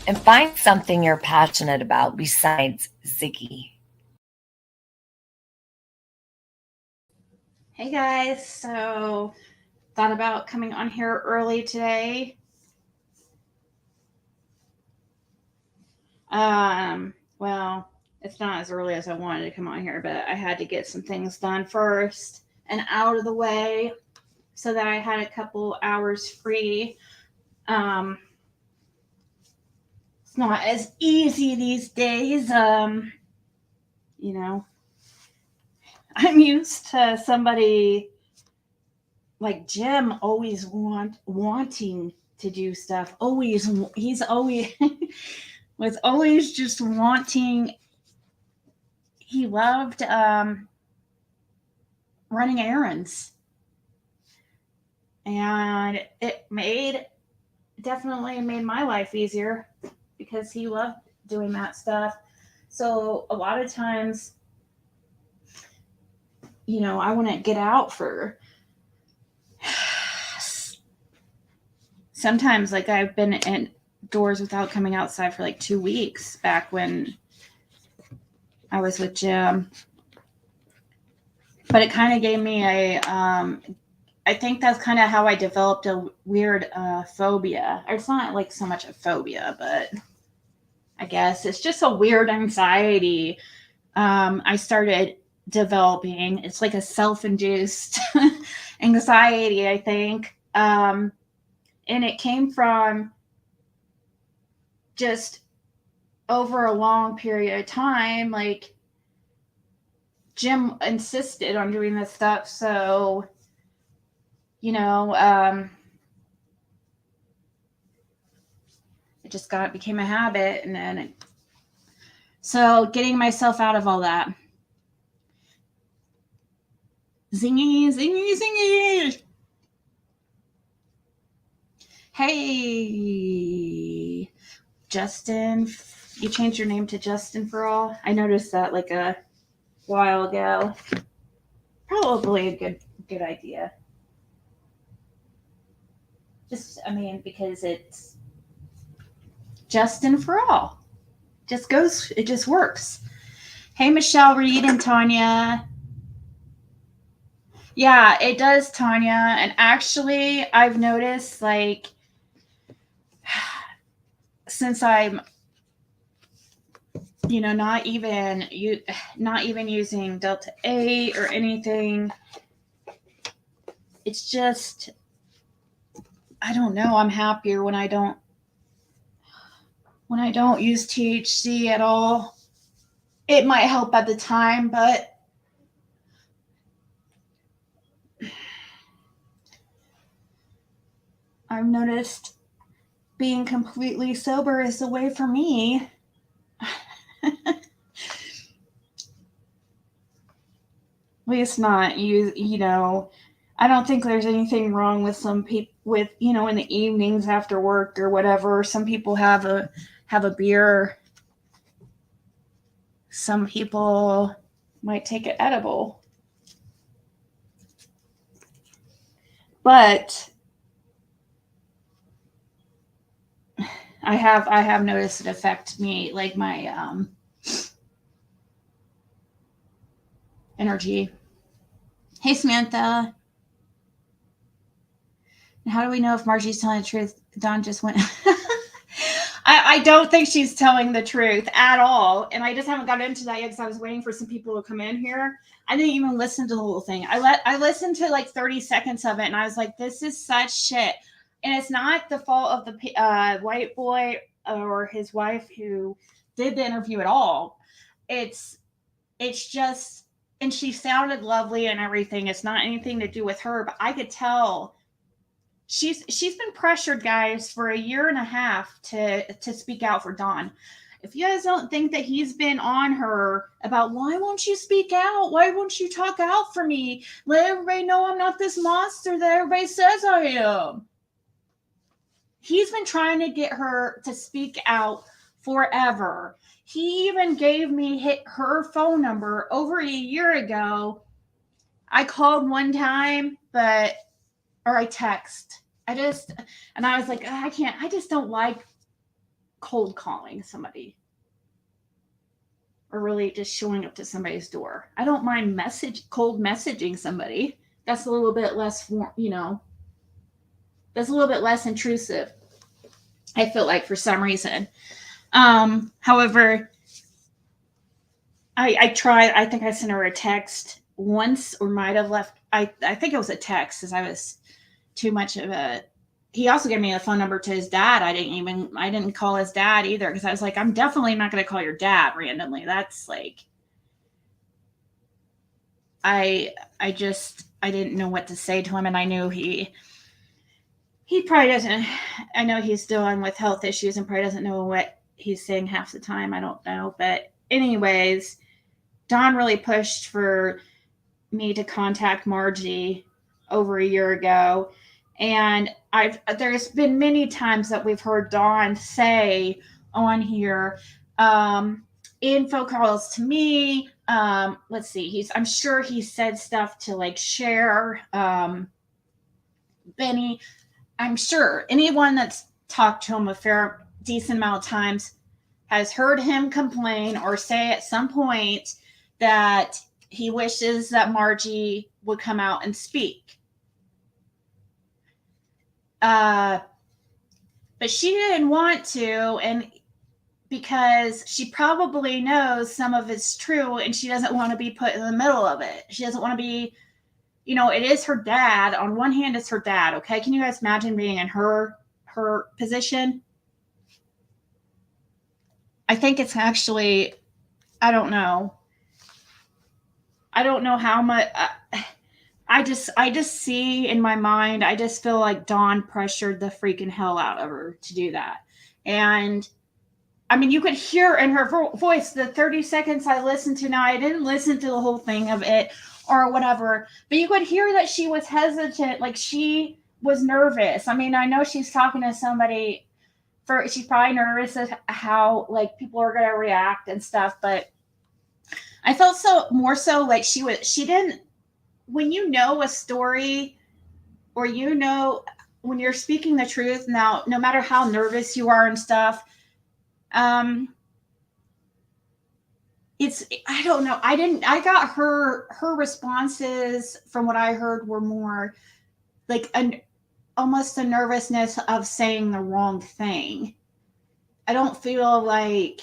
and find something you're passionate about besides Ziggy. Hey guys, so thought about coming on here early today. Well, it's not as early as I wanted to come on here, but I had to get some things done first and out of the way so that I had a couple hours free. It's not as easy these days. You know, I'm used to somebody like Jim always wanting to do stuff. He's always was always just wanting. He loved running errands, and it definitely made my life easier because he loved doing that stuff. So a lot of times, I wouldn't get out for sometimes, like, I've been indoors without coming outside for like 2 weeks back when I was with Jim. But it kind of gave me I think that's kind of how I developed a weird phobia. Or it's not like so much a phobia, but I guess it's just a weird anxiety I started developing. It's like a self-induced anxiety, I think. And it came from just over a long period of time. Like, Jim insisted on doing this stuff, so it just became a habit, and then so getting myself out of all that. Zingy, zingy, zingy. Hey, Justin, you changed your name to Justin for all? I noticed that like a while ago. Probably a good idea. Because it's Justin for all. It just works. Hey, Michelle, Reed, and Tanya. Yeah, it does, Tanya. And actually, I've noticed, like, since I'm, not even using Delta 8 or anything, it's just, I don't know. I'm happier when I don't use THC at all. It might help at the time, but I've noticed being completely sober is the way for me. At least not I don't think there's anything wrong with some people with, in the evenings after work or whatever. Some people have a beer. Some people might take it edible. But I have noticed it affect me, like my energy. Hey, Samantha. How do we know if Margie's telling the truth? Dawn just went. I don't think she's telling the truth at all. And I just haven't got into that yet because I was waiting for some people to come in here. I didn't even listen to the whole thing. I listened to like 30 seconds of it, and I was like, this is such shit. And it's not the fault of the white boy or his wife who did the interview at all. It's just, and she sounded lovely and everything. It's not anything to do with her, but I could tell she's been pressured, guys, for a year and a half to speak out for Dawn. If you guys don't think that he's been on her about, why won't you speak out? Why won't you talk out for me? Let everybody know I'm not this monster that everybody says I am. He's been trying to get her to speak out forever. He even gave me her phone number over a year ago. I called one time, or I text. And I was like, I just don't like cold calling somebody or really just showing up to somebody's door. I don't mind cold messaging somebody. That's a little bit less, that's a little bit less intrusive. I feel like for some reason. However, I tried. I think I sent her a text once, or might have left. I think it was a text, because I was too much of a. He also gave me a phone number to his dad. I didn't call his dad either, because I was like, I'm definitely not going to call your dad randomly. That's like, I didn't know what to say to him, and I knew he probably doesn't. I know he's dealing with health issues and probably doesn't know what he's saying half the time. I don't know, but anyways. Don really pushed for me to contact Margie over a year ago. And there's been many times that we've heard Don say on here, info calls to me. Let's see, I'm sure he said stuff to like share, Benny. I'm sure anyone that's talked to him a fair decent amount of times has heard him complain or say at some point that he wishes that Margie would come out and speak. But she didn't want to, and because she probably knows some of it's true, and she doesn't want to be put in the middle of it. She doesn't want to be, it is her dad. On one hand, it's her dad, okay? Can you guys imagine being in her position? I think it's actually, I don't know how much. I just see in my mind, I just feel like Dawn pressured the freaking hell out of her to do that. And I mean, you could hear in her voice, the 30 seconds I listened to. Now, I didn't listen to the whole thing of it or whatever, but you could hear that she was hesitant, like she was nervous. I mean, I know she's talking to somebody, she's probably nervous of how like people are going to react and stuff, but I felt more so like she didn't, when you know a story, or when you're speaking the truth, now, no matter how nervous you are and stuff, I don't know. I got her responses, from what I heard, were more like almost a nervousness of saying the wrong thing. I don't feel like,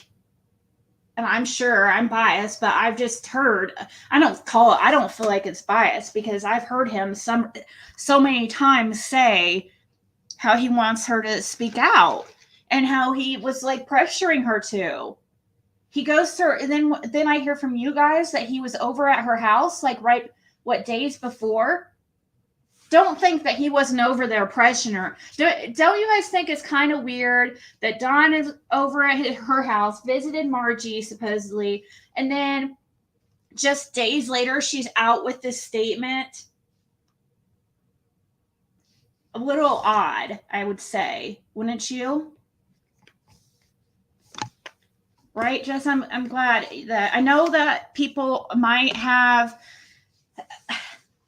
and I'm sure I'm biased, but I've just heard, I don't feel like it's biased, because I've heard him so many times say how he wants her to speak out, and how he was like pressuring her to. He goes to her, and then I hear from you guys that he was over at her house, like days before. Don't think that he wasn't over there pressuring her. Don't you guys think it's kind of weird that Dawn is over at her house, visited Margie supposedly, and then just days later she's out with this statement? A little odd, I would say, wouldn't you? Right, Jess? I'm glad that, I know that people might have,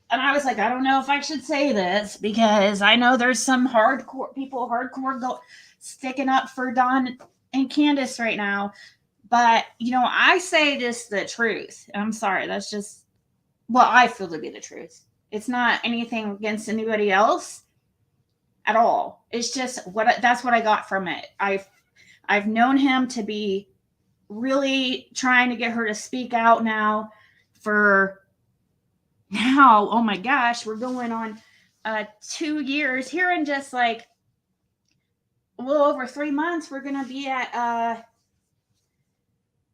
and I was like, I don't know if I should say this, because I know there's some hardcore sticking up for Dawn and Candace right now. But, I say this the truth. I'm sorry. That's just what I feel to be the truth. It's not anything against anybody else at all. It's just that's what I got from it. I've known him to be really trying to get her to speak out now for now. Oh my gosh, we're going on 2 years here, in just like a little over 3 months. We're gonna be at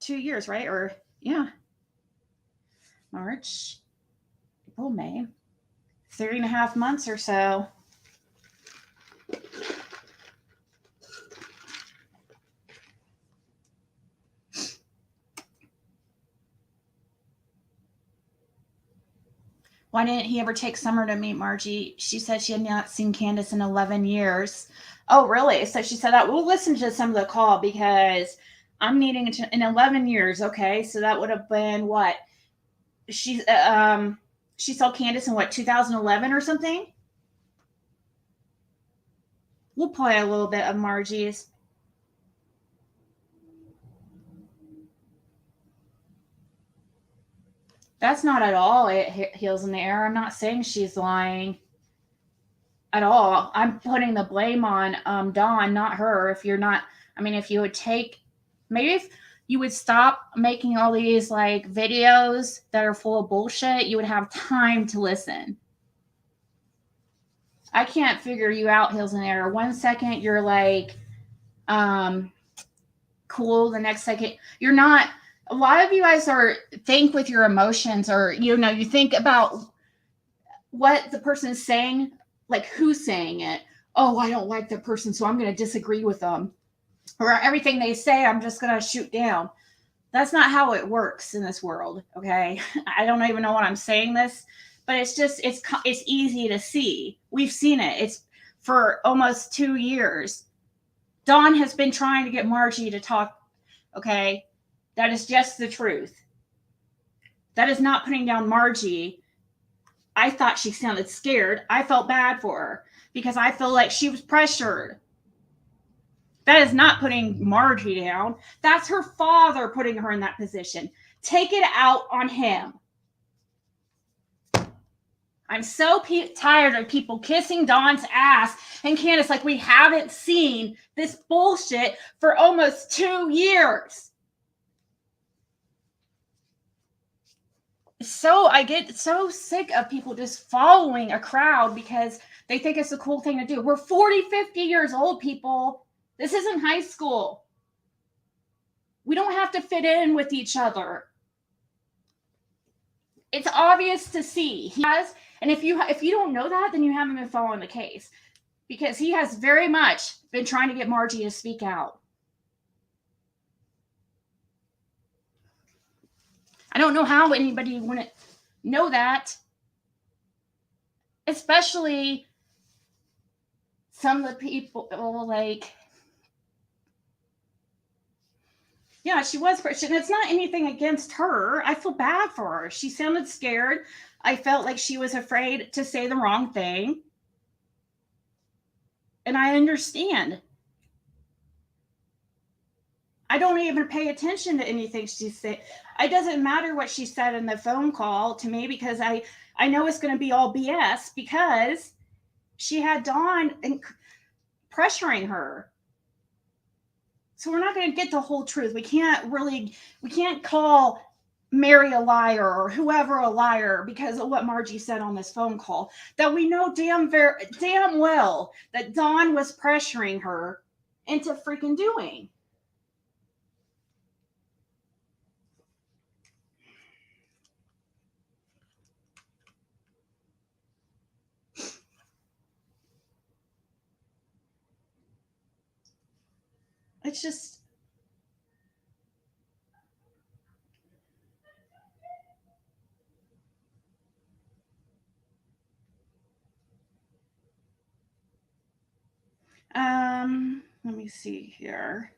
2 years, right? Or yeah, March, April, May, 3.5 months or so. Why didn't he ever take Summer to meet Margie? She said she had not seen Candace in 11 years. Oh, really? So she said that. We'll listen to some of the call, because I'm needing it in 11 years. Okay. So that would have been what? She saw Candace in 2011 or something? We'll play a little bit of Margie's. That's not at all it heels in the air. I'm not saying she's lying at all. I'm putting the blame on Dawn, not her. If you're not, I mean, if you would take, maybe if you would stop making all these like videos that are full of bullshit, you would have time to listen. I can't figure you out, heels in the air. 1 second you're like, cool. The next second you're not. A lot of you guys think with your emotions, or you think about what the person is saying, like who's saying it. Oh, I don't like that person, so I'm going to disagree with them, or everything they say I'm just going to shoot down. That's not how it works in this world. Okay. I don't even know what I'm saying this, but it's easy to see. We've seen it. It's for almost 2 years. Dawn has been trying to get Margie to talk. Okay. That is just the truth. That is not putting down Margie. I thought she sounded scared. I felt bad for her because I feel like she was pressured. That is not putting Margie down. That's her father putting her in that position. Take it out on him. I'm so tired of people kissing Dawn's ass and Candace like we haven't seen this bullshit for almost 2 years. So I get so sick of people just following a crowd because they think it's a cool thing to do. We're 40, 50 years old, people. This isn't high school. We don't have to fit in with each other. It's obvious to see. He has, and if you don't know that, then you haven't been following the case, because he has very much been trying to get Margie to speak out. I don't know how anybody wouldn't know that, especially some of the people like, yeah, she was Christian. It's not anything against her. I feel bad for her. She sounded scared. I felt like she was afraid to say the wrong thing. And I understand. I don't even pay attention to anything she said. It doesn't matter what she said in the phone call to me, because I know it's going to be all BS, because she had Dawn pressuring her. So we're not going to get the whole truth. We can't call Mary a liar or whoever a liar because of what Margie said on this phone call, that we know damn well that Dawn was pressuring her into freaking doing. It's just, let me see here.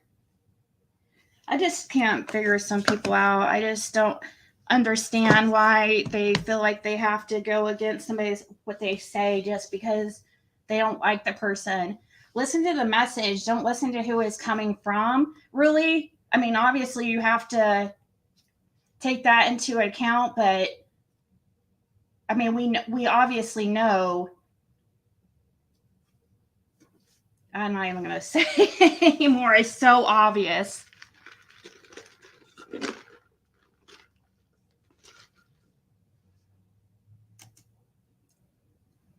I just can't figure some people out. I just don't understand why they feel like they have to go against what they say just because they don't like the person. Listen to the message. Don't listen to who it's coming from. Really? I mean, obviously you have to take that into account, but I mean, we obviously know. I'm not even going to say anymore. It's so obvious.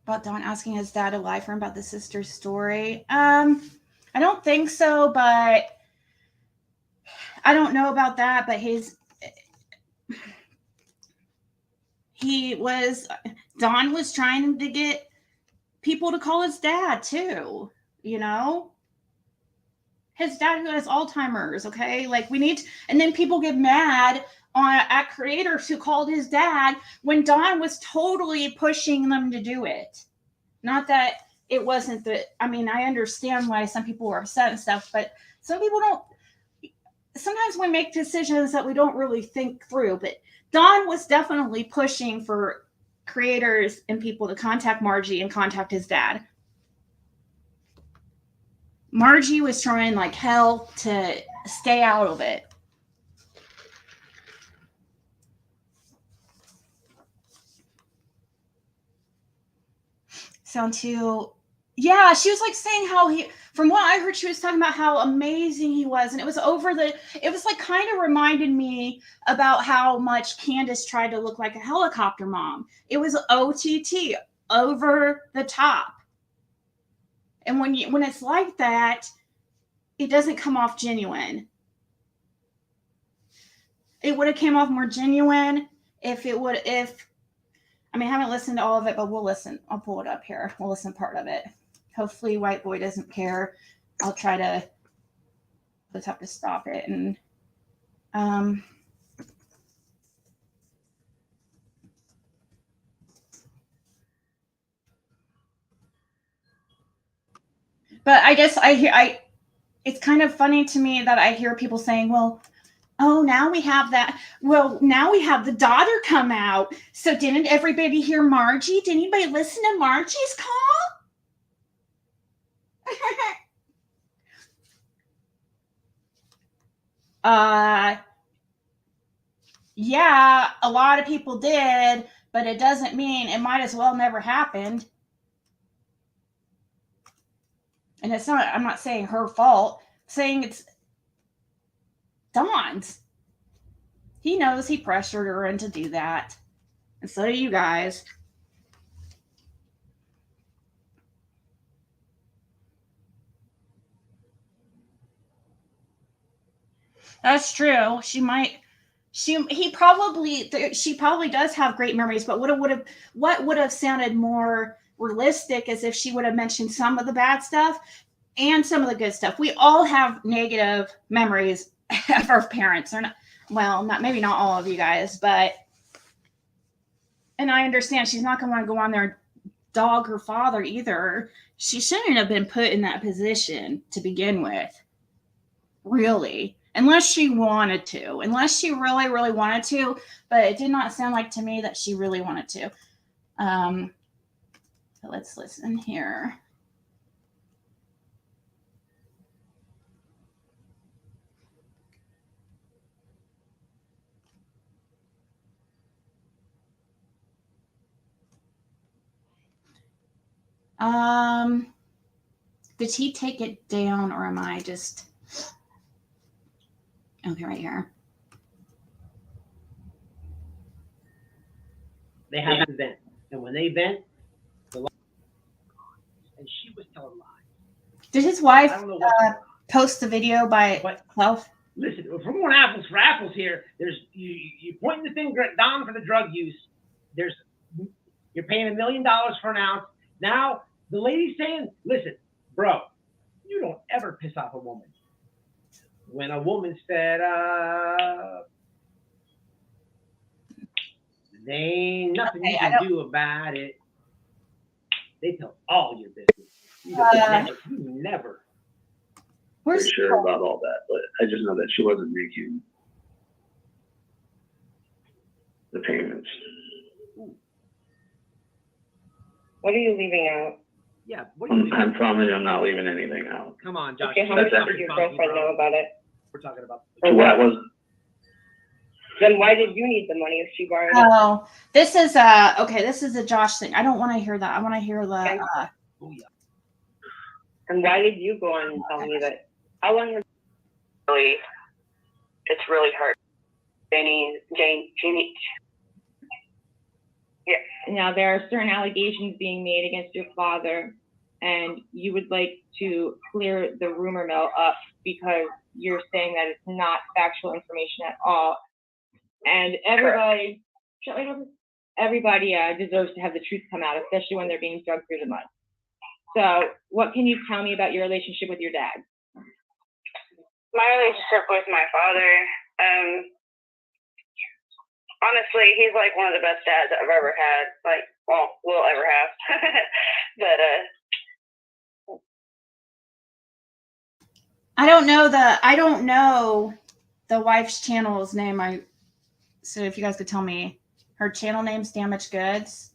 About Don asking his dad to lie for him about the sister's story. I don't think so, but I don't know about that. But Don was trying to get people to call his dad too. You know, his dad who has Alzheimer's. Okay, like and then people get mad at creators who called his dad when Don was totally pushing them to do it. Not that it wasn't I mean, I understand why some people were upset and stuff, but some people don't. Sometimes we make decisions that we don't really think through, but Don was definitely pushing for creators and people to contact Margie and contact his dad. Margie was trying like hell to stay out of it. sound too? Yeah, she was like saying how from what I heard, she was talking about how amazing he was. And it was it was like kind of reminded me about how much Candace tried to look like a helicopter mom. It was OTT, over the top. And when it's like that, it doesn't come off genuine. It would have came off more genuine if I haven't listened to all of it, but we'll listen. I'll pull it up here. We'll listen part of it. Hopefully White Boy doesn't care. I'll try to just have to stop it. And but I guess it's kind of funny to me that I hear people saying, well, oh, now we have that. Well, now we have the daughter come out. So didn't everybody hear Margie? Did anybody listen to Margie's call? Yeah, a lot of people did, but it doesn't mean it might as well never happened. And I'm not saying her fault, I'm saying it's Dawn's. He knows he pressured her into do that. And so do you guys. That's true. She probably does have great memories, but what would have sounded more realistic is if she would have mentioned some of the bad stuff and some of the good stuff. We all have negative memories of our parents. They're maybe not all of you guys, but, and I understand she's not going to want to go on there and dog her father either. She shouldn't have been put in that position to begin with. Really. Unless she wanted to. Unless she really, really wanted to. But it did not sound like to me that she really wanted to. Let's listen here. Did he take it down or am I just... Okay, right here. They have to vent. And when they vent, and she was telling lies. Did his wife post the video by herself? Listen, if we're going apples for apples here, there's you pointing the finger at Don for the drug use. You're paying $1 million for an ounce. Now the lady's saying, listen, bro, you don't ever piss off a woman. When a woman's fed up, there ain't nothing you can do about it. They tell all your business. You never. I'm sure about all that, but I just know that she wasn't making the payments. What are you leaving out? Yeah, what are you I'm telling you, I'm not leaving anything out. Come on, Josh. Okay, how much did your girlfriend know about it? We're talking about. That wasn't. Then why did you need the money if she borrowed it? Oh, this is this is a Josh thing. I don't want to hear that. I want to hear the. Oh yeah. And why did you go on and tell me that? How long was it's really hard. Janie. Yeah. Now there are certain allegations being made against your father, and you would like to clear the rumor mill up because you're saying that it's not factual information at all. And everybody deserves to have the truth come out, especially when they're being drugged through the mud. So what can you tell me about your relationship with your dad? My relationship with my father, honestly, he's like one of the best dads I've ever had. Will ever have. But I don't know the wife's channel's name. So if you guys could tell me, her channel name's Damaged Goods.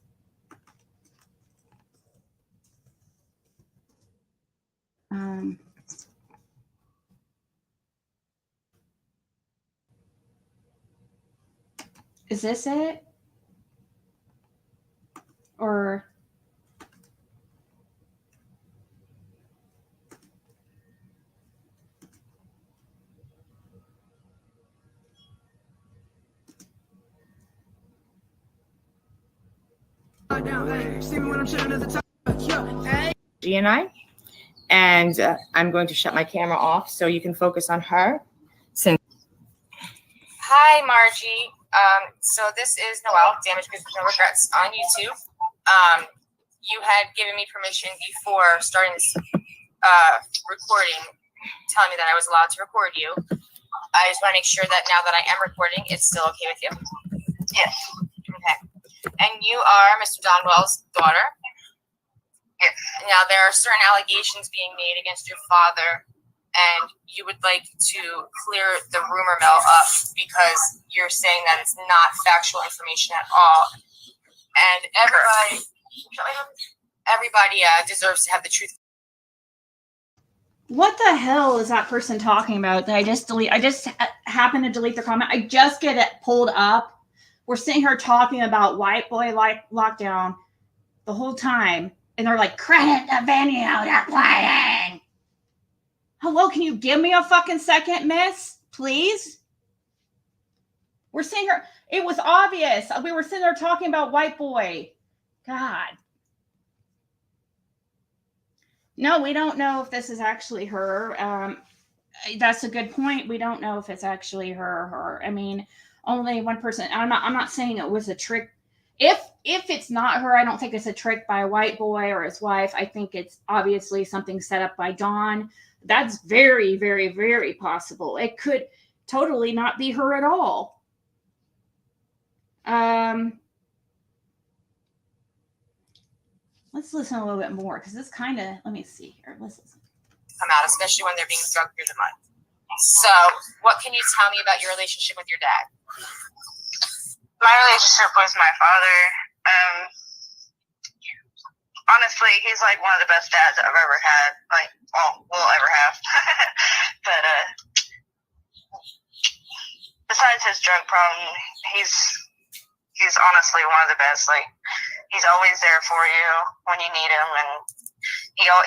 Is this it? Or And I. And I'm going to shut my camera off so you can focus on her. Hi, Margie. So this is Noelle, Damage Goods with No Regrets on YouTube. You had given me permission before starting this recording, telling me that I was allowed to record you. I just want to make sure that now that I am recording, it's still okay with you. Yes. Okay. And you are Mr. Donwell's daughter. Yes. Now, there are certain allegations being made against your father, and you would like to clear the rumor mill up because you're saying that it's not factual information at all. And everybody deserves to have the truth. What the hell is that person talking about that I just delete? I just happened to delete the comment. I just get it pulled up. We're sitting here talking about white boy lockdown the whole time. And they're like, credit the video they're playing. Hello, can you give me a fucking second, miss? Please? We're sitting here. It was obvious. We were sitting there talking about white boy. God. No, we don't know if this is actually her. That's a good point. We don't know if it's actually her. I mean, only one person. I'm not saying it was a trick. If it's not her, I don't think it's a trick by a white boy or his wife. I think it's obviously something set up by Don. That's very, very, very possible. It could totally not be her at all. Let's listen a little bit more because this kind of, let me see here. Let's listen. Come out, especially when they're being drugged through the mud. So, what can you tell me about your relationship with your dad? My relationship with my father, honestly, he's like one of the best dads I've ever had. Like, well, we'll ever have. But besides his drug problem, he's honestly one of the best. Like, he's always there for you when you need him, and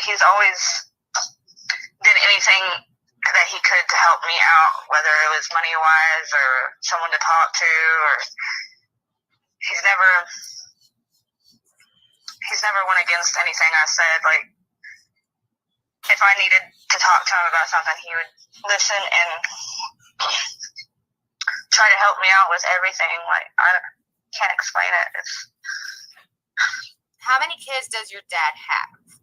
he's always did anything that he could to help me out, whether it was money wise or someone to talk to, or he's never went against anything I said. Like, if I needed to talk to him about something, he would listen and try to help me out with everything. Like, I can't explain it. How many kids does your dad have?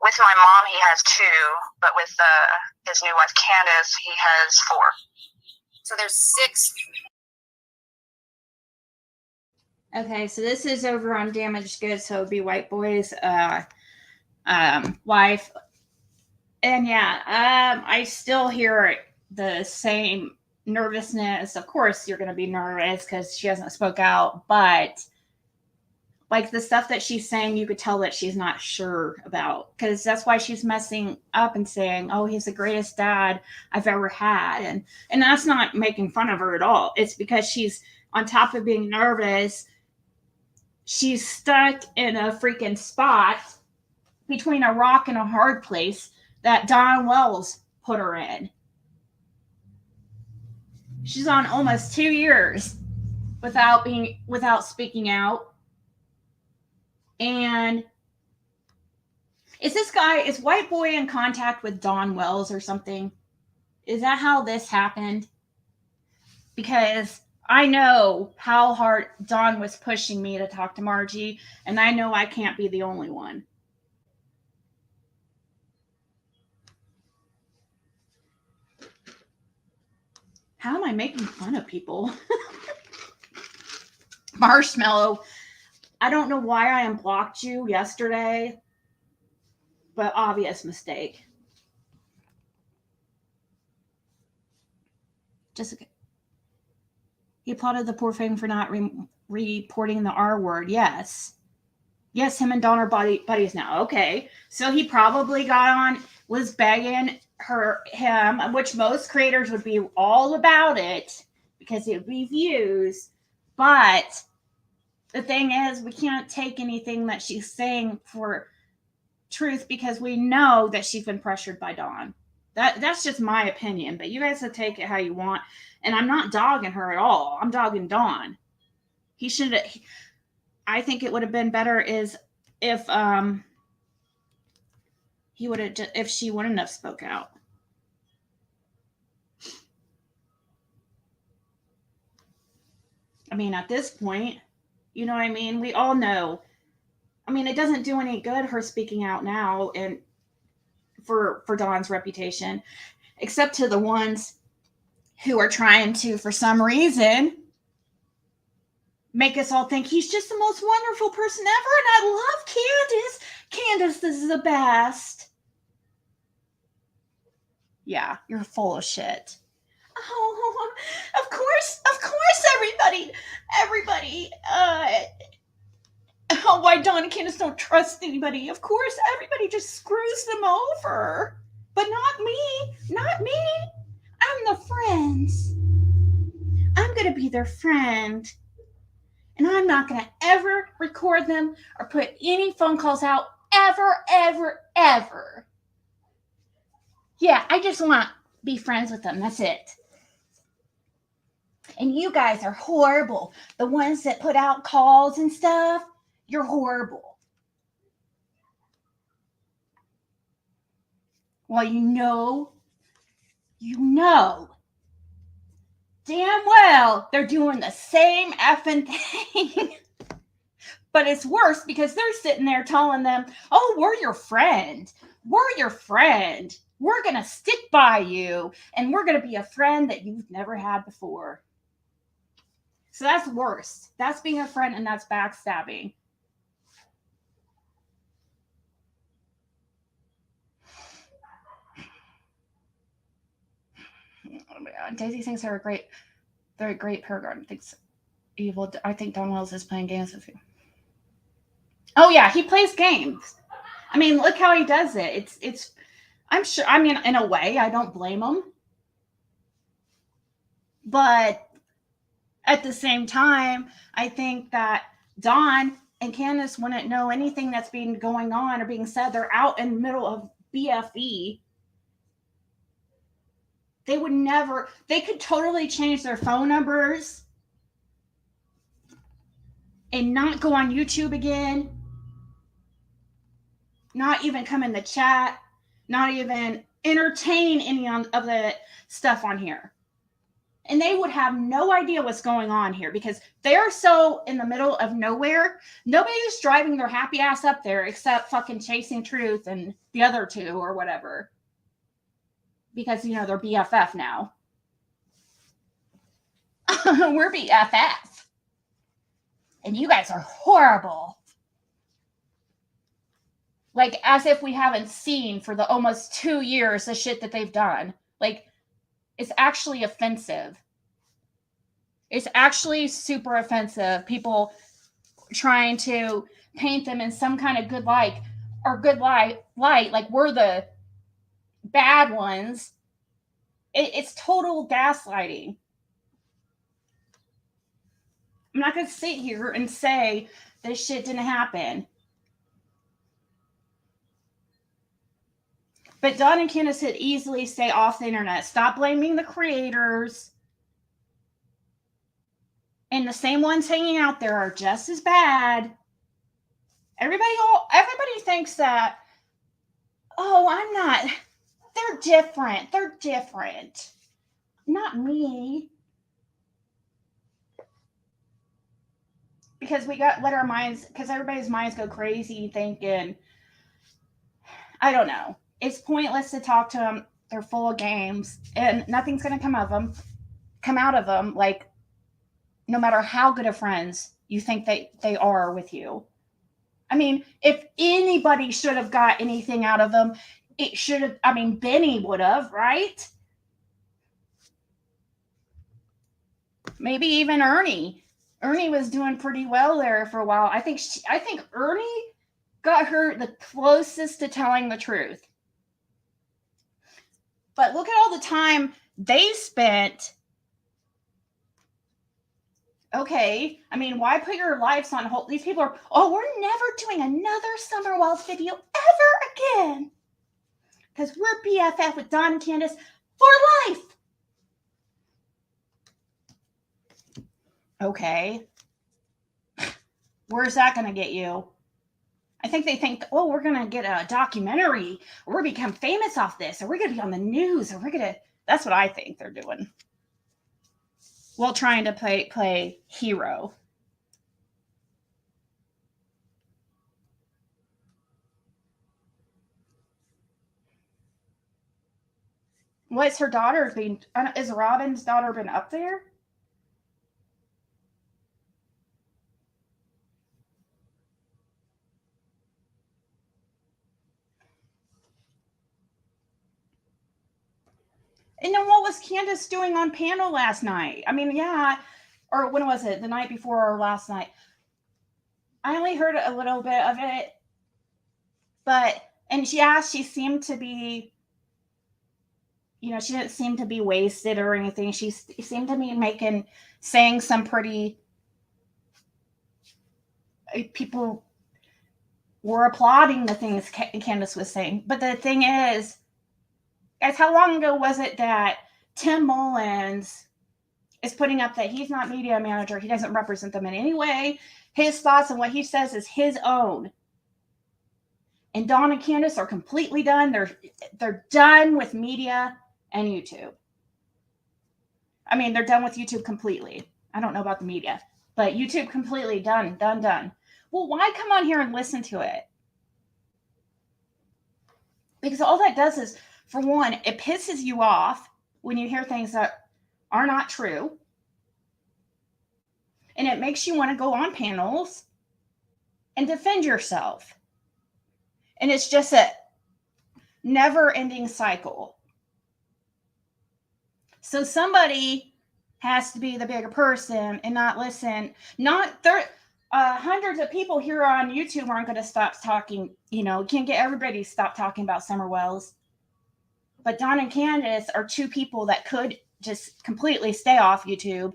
With my mom, he has 2, but with his new wife, Candace, he has 4. So there's 6. Okay, so this is over on Damaged Goods, so it would be White Boy's wife. And yeah, I still hear the same nervousness. Of course, you're going to be nervous because she hasn't spoke out, but like the stuff that she's saying, you could tell that she's not sure about, because that's why she's messing up and saying, oh, he's the greatest dad I've ever had. And that's not making fun of her at all. It's because she's on top of being nervous. She's stuck in a freaking spot between a rock and a hard place that Don Wells put her in. She's on almost 2 years without speaking out. And is White Boy in contact with Don Wells or something? Is that how this happened? Because I know how hard Don was pushing me to talk to Margie, and I know I can't be the only one. How am I making fun of people? Marshmallow, I don't know why I unblocked you yesterday, but obvious mistake. Jessica. He applauded the poor thing for not reporting the R word. Yes. Yes, him and Don are buddies now. Okay. So he probably was begging him, which most creators would be all about it because it would be views. But the thing is, we can't take anything that she's saying for truth because we know that she's been pressured by Don. That's just my opinion, but you guys can take it how you want. And I'm not dogging her at all. I'm dogging Don. He should have. I think it would have been better is if he would have if she wouldn't have spoke out. I mean, at this point, you know what I mean? We all know. I mean, it doesn't do any good her speaking out now and for Dawn's reputation, except to the ones who are trying to, for some reason, make us all think he's just the most wonderful person ever, and I love Candace. Candace is the best. Yeah, you're full of shit. Oh, of course, everybody, why Dawn and Candace don't trust anybody. Of course, everybody just screws them over. But not me. I'm the friends. I'm going to be their friend. And I'm not going to ever record them or put any phone calls out ever. Yeah, I just want to be friends with them. That's it. And you guys are horrible. The ones that put out calls and stuff, you're horrible. Well, you know damn well they're doing the same effing thing. But it's worse because they're sitting there telling them, oh, we're your friend. We're going to stick by you, and we're going to be a friend that you've never had before. So that's worse. That's being a friend, and that's backstabbing. Daisy thinks they're a great program. Thinks evil. I think Don Wells is playing games with you. Oh yeah, he plays games. I mean, look how he does it. It's. I'm sure. I mean, in a way, I don't blame him. But at the same time, I think that Dawn and Candace wouldn't know anything that's been going on or being said. They're out in the middle of BFE. They would never, they could totally change their phone numbers and not go on YouTube again. Not even come in the chat. Not even entertain any of the stuff on here. And they would have no idea what's going on here because they're so in the middle of nowhere. Nobody's driving their happy ass up there except fucking Chasing Truth and the other two or whatever. Because, you know, they're BFF now. We're BFF. And you guys are horrible. Like, as if we haven't seen for the almost 2 years the shit that they've done. Like, it's actually offensive. It's actually super offensive. People trying to paint them in some kind of good light or good light, like we're the bad ones. It's total gaslighting. I'm not going to sit here and say this shit didn't happen. But Dawn and Candace could easily stay off the internet. Stop blaming the creators. And the same ones hanging out there are just as bad. Everybody thinks that, oh, I'm not. They're different. They're different. Not me. Because we got let our minds, because everybody's minds go crazy thinking, I don't know. It's pointless to talk to them. They're full of games and nothing's going to come out of them. Like, no matter how good of friends you think they are with you. I mean, if anybody should have got anything out of them, it should have, I mean, Benny would have, right? Maybe even Ernie. Ernie was doing pretty well there for a while. I think Ernie got her the closest to telling the truth. But look at all the time they spent. Okay, I mean, why put your lives on hold? These people are, oh, we're never doing another Summer Wells video ever again. Because we're BFF with Dawn and Candace for life. Okay. Where's that going to get you? I think they think, oh, we're going to get a documentary. We're going to become famous off this. Or we're going to be on the news. Or we're going to... That's what I think they're doing. While trying to play hero. What's her daughter being... Is Robin's daughter been up there? And then what was Candace doing on panel last night? I mean, yeah, or when was it? The night before or last night? I only heard a little bit of it, but, and she seemed to be, you know, she didn't seem to be wasted or anything. She seemed to be saying some pretty, people were applauding the things Candace was saying. But the thing is, guys, how long ago was it that Tim Mullins is putting up that he's not media manager? He doesn't represent them in any way. His thoughts and what he says is his own. And Dawn and Candace are completely done. They're done with media and YouTube. I mean, they're done with YouTube completely. I don't know about the media, but YouTube completely done. Well, why come on here and listen to it? Because all that does is, for one, it pisses you off when you hear things that are not true. And it makes you want to go on panels and defend yourself. And it's just a never-ending cycle. So somebody has to be the bigger person and not listen. Hundreds of people here on YouTube aren't going to stop talking. You know, can't get everybody to stop talking about Summer Wells. But Dawn and Candace are two people that could just completely stay off YouTube.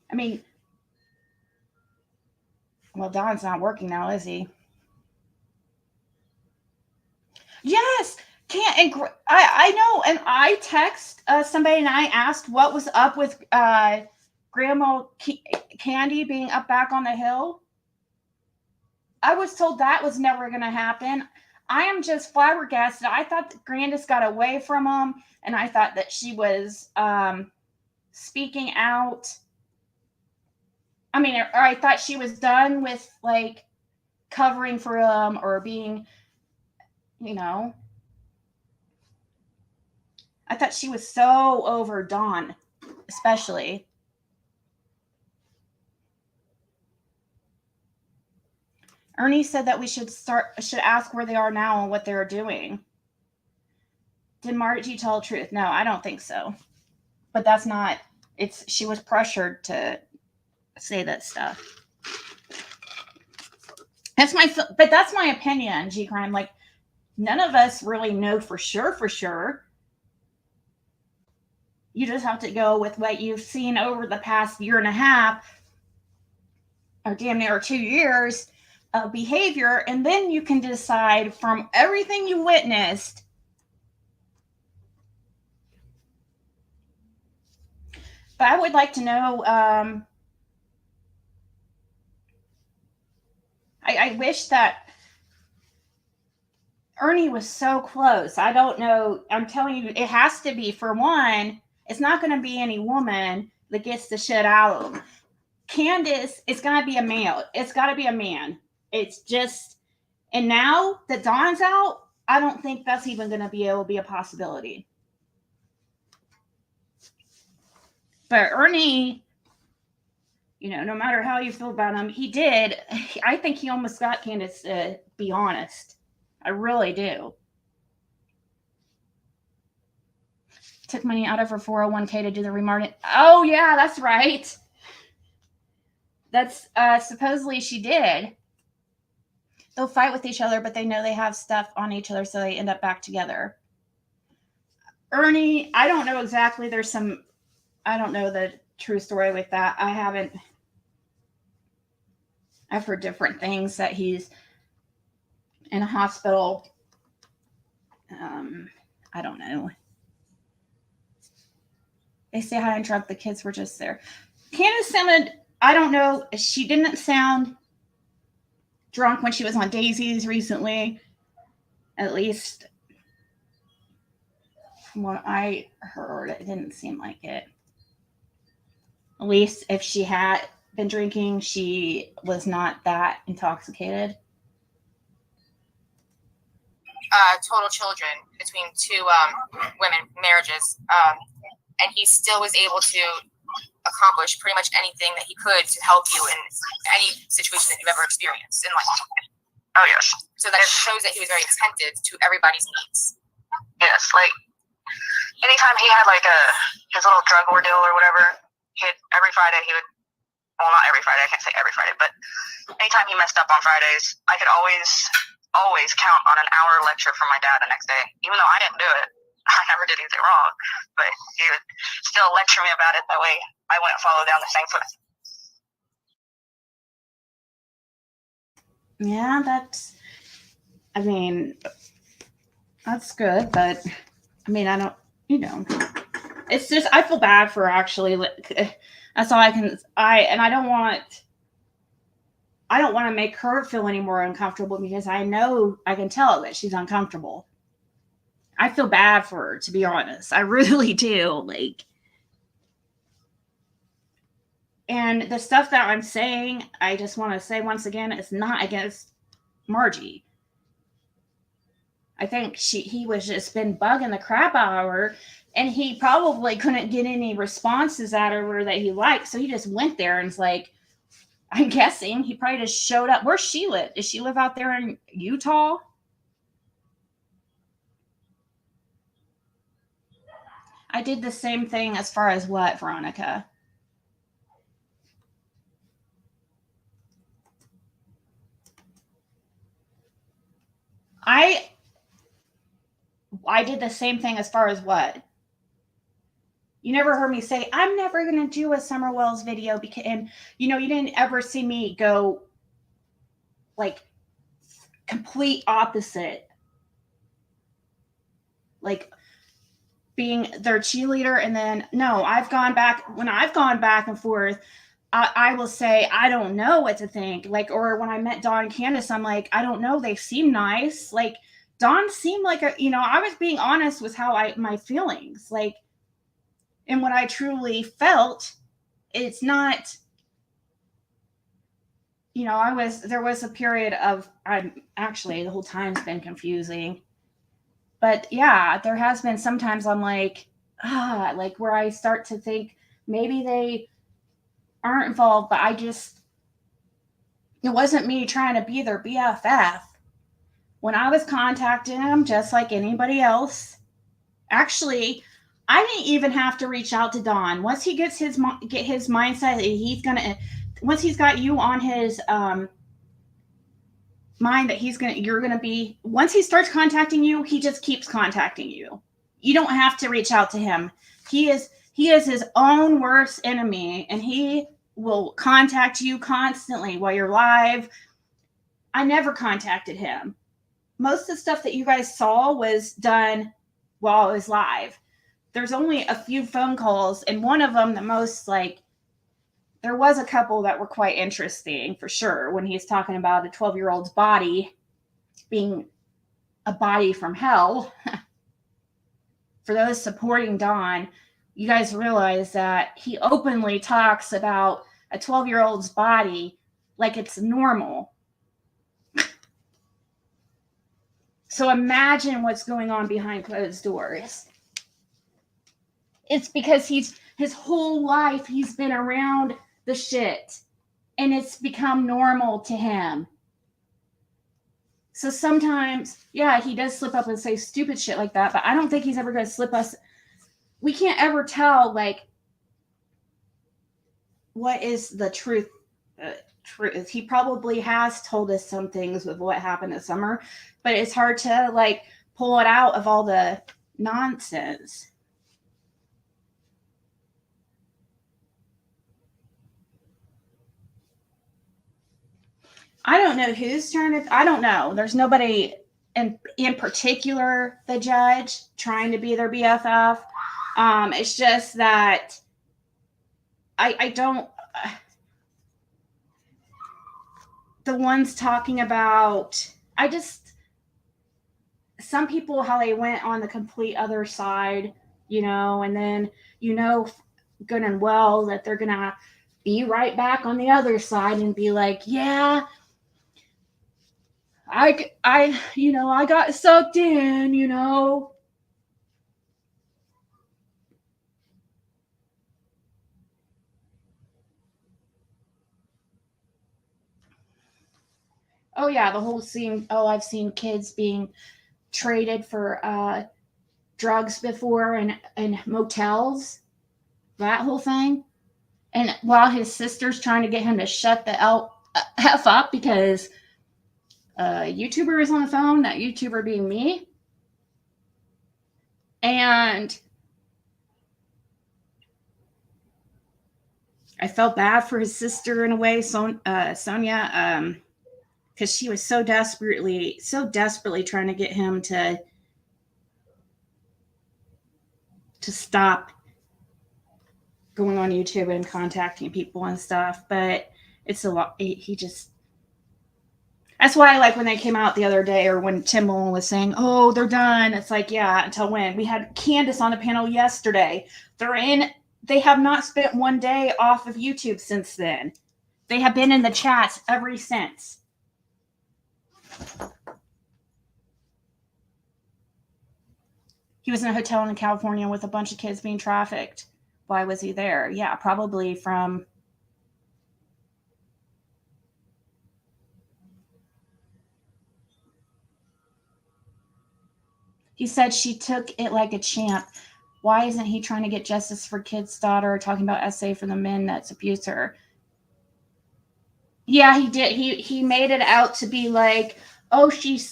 I mean, well, Don's not working now, is he? Yes, I know, and I text somebody and I asked what was up with Grandma Candy being up back on the hill. I was told that was never going to happen. I am just flabbergasted. I thought that Grandis got away from him, and I thought that she was speaking out. I mean, or I thought she was done with, like, covering for him or being, you know. I thought she was so over Dawn, especially. Ernie said that we should ask where they are now and what they're doing. Did Margie tell the truth? No, I don't think so. But that's not, she was pressured to say that stuff. That's my opinion, G Crime. Like, none of us really know for sure. You just have to go with what you've seen over the past year and a half, or damn near 2 years of behavior, and then you can decide from everything you witnessed. But I would like to know, I wish that Ernie was so close. I don't know. I'm telling you, it has to be, for one, it's not going to be any woman that gets the shit out of them. Candace, it's got to be a male. It's got to be a man. It's just, and now that Dawn's out, I don't think that's even going to be able to be a possibility. But Ernie, you know, no matter how you feel about him, I think he almost got Candace, to be honest. I really do. Took money out of her 401k to do the remarketing. Oh, yeah, that's right. That's supposedly she did. They'll fight with each other, but they know they have stuff on each other, so they end up back together. Ernie, I don't know exactly. I don't know the true story with that. I've heard different things, that he's in a hospital. I don't know. They say hi and Trump. The kids were just there. Candace sounded I don't know. She didn't sound drunk when she was on Daisy's recently. At least from what I heard, it didn't seem like it. At least if she had been drinking, she was not that intoxicated. Total children between two women marriages, and he still was able to accomplish pretty much anything that he could to help you in any situation that you've ever experienced in life. Oh yes. So that shows that he was very attentive to everybody's needs. Yes, like anytime he had like his little drug ordeal or whatever, every Friday he would. Well, not every Friday. I can't say every Friday, but anytime he messed up on Fridays, I could always count on an hour lecture from my dad the next day, even though I didn't do it. I never did anything wrong, but he would still lecture me about it. That way I wouldn't follow down the same foot. Yeah, that's good, but I mean, I don't, it's just, I feel bad for her, actually. That's all I can, I don't want to make her feel any more uncomfortable, because I know, I can tell that she's uncomfortable. I feel bad for her, to be honest. I really do. And the stuff that I'm saying, I just want to say once again, it's not against Margie. I think he was just been bugging the crap out of her, and he probably couldn't get any responses out of her that he liked. So he just went there and was like, I'm guessing he probably just showed up. Where's she live? Does she live out there in Utah? I did the same thing as far as what, Veronica? I did the same thing as far as what? You never heard me say, I'm never going to do a Summer Wells video, because, and you didn't ever see me go like complete opposite. Like being their cheerleader. And then, no, when I've gone back and forth, I will say, I don't know what to think. Like, or when I met Dawn and Candace, I'm like, I don't know. They seem nice. Like, Dawn seemed like I was being honest with my feelings, like, and what I truly felt. It's not, there was a period of, the whole time's been confusing. But yeah, there has been sometimes I'm like, like where I start to think maybe they aren't involved, but it wasn't me trying to be their BFF. When I was contacting them, just like anybody else, actually, I didn't even have to reach out to Don. Once he gets his mindset that once he's got you on his mind that you're gonna be, once he starts contacting you, he just keeps contacting you. You don't have to reach out to him. He is his own worst enemy, and he will contact you constantly while you're live. I never contacted him. Most of the stuff that you guys saw was done while I was live. There's only a few phone calls, and one of them, the most there was a couple that were quite interesting for sure, when he's talking about a 12-year-old's body being a body from hell. For those supporting Don, you guys realize that he openly talks about a 12-year-old's body like it's normal. So imagine what's going on behind closed doors. It's because his whole life he's been around the shit, and it's become normal to him. So sometimes, yeah, he does slip up and say stupid shit like that, but I don't think he's ever going to slip us. We can't ever tell, what is the truth. He probably has told us some things with what happened this summer, but it's hard to pull it out of all the nonsense. I don't know who's I don't know. There's nobody in particular, the judge, trying to be their BFF. It's just that I don't, the ones talking about, some people, how they went on the complete other side, and then, good and well that they're going to be right back on the other side and be like, yeah, I got sucked in. Oh yeah, the whole scene. Oh, I've seen kids being traded for drugs before in motels. That whole thing. And while his sister's trying to get him to shut the F up because a YouTuber is on the phone, that YouTuber being me. And I felt bad for his sister in a way, Sonia, because she was so desperately trying to get him to stop going on YouTube and contacting people and stuff. But it's a lot. That's why I like when they came out the other day, or when Tim Mullen was saying, oh, they're done. It's like, yeah, until when? We had Candace on the panel yesterday. They have not spent one day off of YouTube since then. They have been in the chats ever since. He was in a hotel in California with a bunch of kids being trafficked. Why was he there? Yeah, probably from... He said she took it like a champ. Why isn't he trying to get justice for kid's daughter, talking about essay for the men that's abused her? Yeah, he did. He made it out to be like, oh, his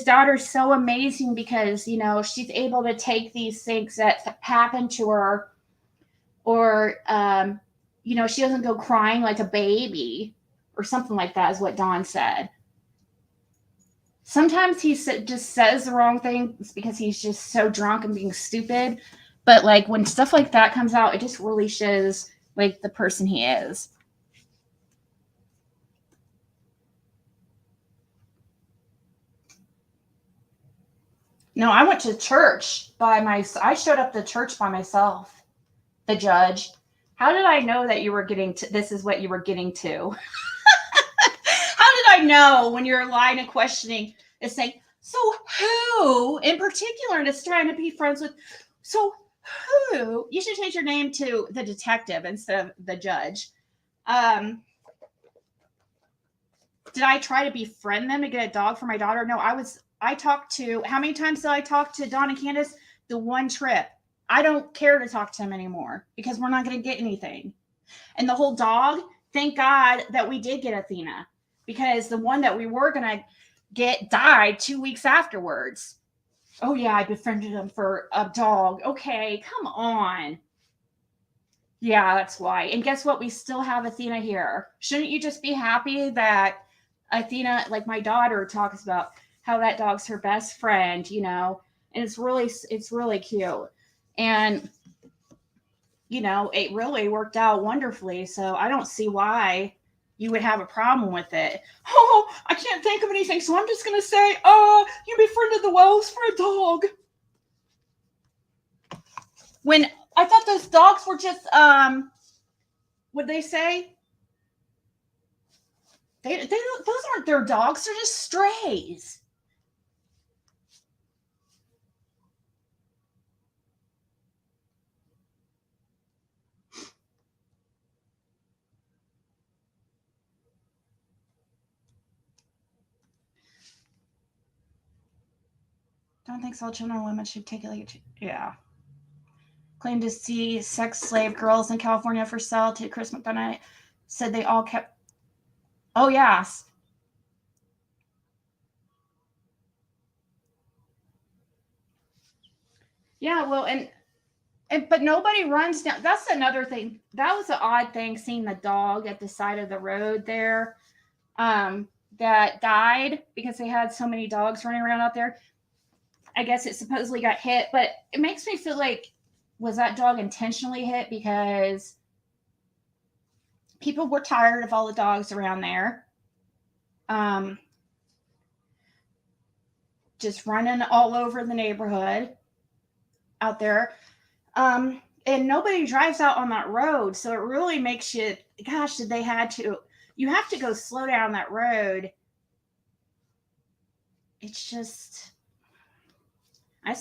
daughter's so amazing because, she's able to take these things that happen to her, or, she doesn't go crying like a baby or something like that is what Don said. Sometimes he just says the wrong things because he's just so drunk and being stupid. But like when stuff like that comes out, it just really shows like the person he is. No, I went to church I showed up to church by myself. The judge. How did I know that you were this is what you were getting to? How did I know when your line of questioning is saying, so who in particular is trying to be friends with? So who? You should change your name to the detective instead of the judge. Did I try to befriend them to get a dog for my daughter? No, how many times did I talk to Dawn and Candace? The one trip. I don't care to talk to him anymore because we're not going to get anything. And the whole dog, thank God that we did get Athena, because the one that we were going to get died 2 weeks afterwards. Oh yeah, I befriended him for a dog. Okay, come on. Yeah, that's why. And guess what? We still have Athena here. Shouldn't you just be happy that Athena, like my daughter, talks about how that dog's her best friend, and it's really cute. And, it really worked out wonderfully. So I don't see why you would have a problem with it. Oh, I can't think of anything. So I'm just going to say, you befriended the Wells for a dog. When I thought those dogs were just, what'd they say? Those aren't their dogs. They're just strays. Don't think so. Children or women should take it like yeah. Claimed to see sex slave girls in California for sale to Chris McDonough. Said they all kept. Oh yes. Yeah, well, and but nobody runs down. That's another thing. That was an odd thing, seeing the dog at the side of the road there, that died because they had so many dogs running around out there. I guess it supposedly got hit, but it makes me feel like, was that dog intentionally hit because people were tired of all the dogs around there. Just running all over the neighborhood out there. And nobody drives out on that road. So it you have to go slow down that road. It's just, I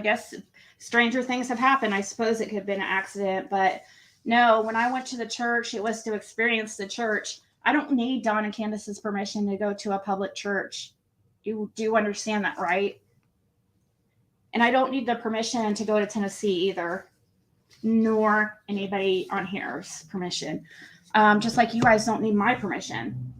guess stranger things have happened. I suppose it could have been an accident, but no, when I went to the church, it was to experience the church. I don't need Don and Candace's permission to go to a public church. You do understand that, right? And I don't need the permission to go to Tennessee either, nor anybody on here's permission. Just like you guys don't need my permission.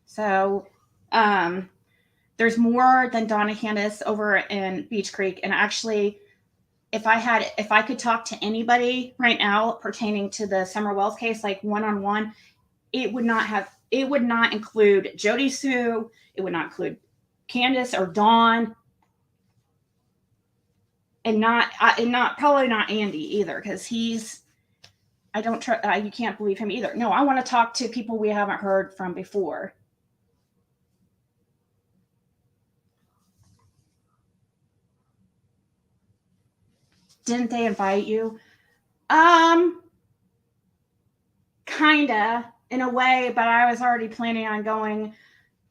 So, there's more than Don and Candace over in Beach Creek. And actually, if I could talk to anybody right now pertaining to the Summer Wells case, like one-on-one, it would not include Jody Sue. It would not include Candace or Dawn, and probably not Andy either, because you can't believe him either. No, I want to talk to people we haven't heard from before. Didn't they invite you? Kinda, in a way, but I was already planning on going.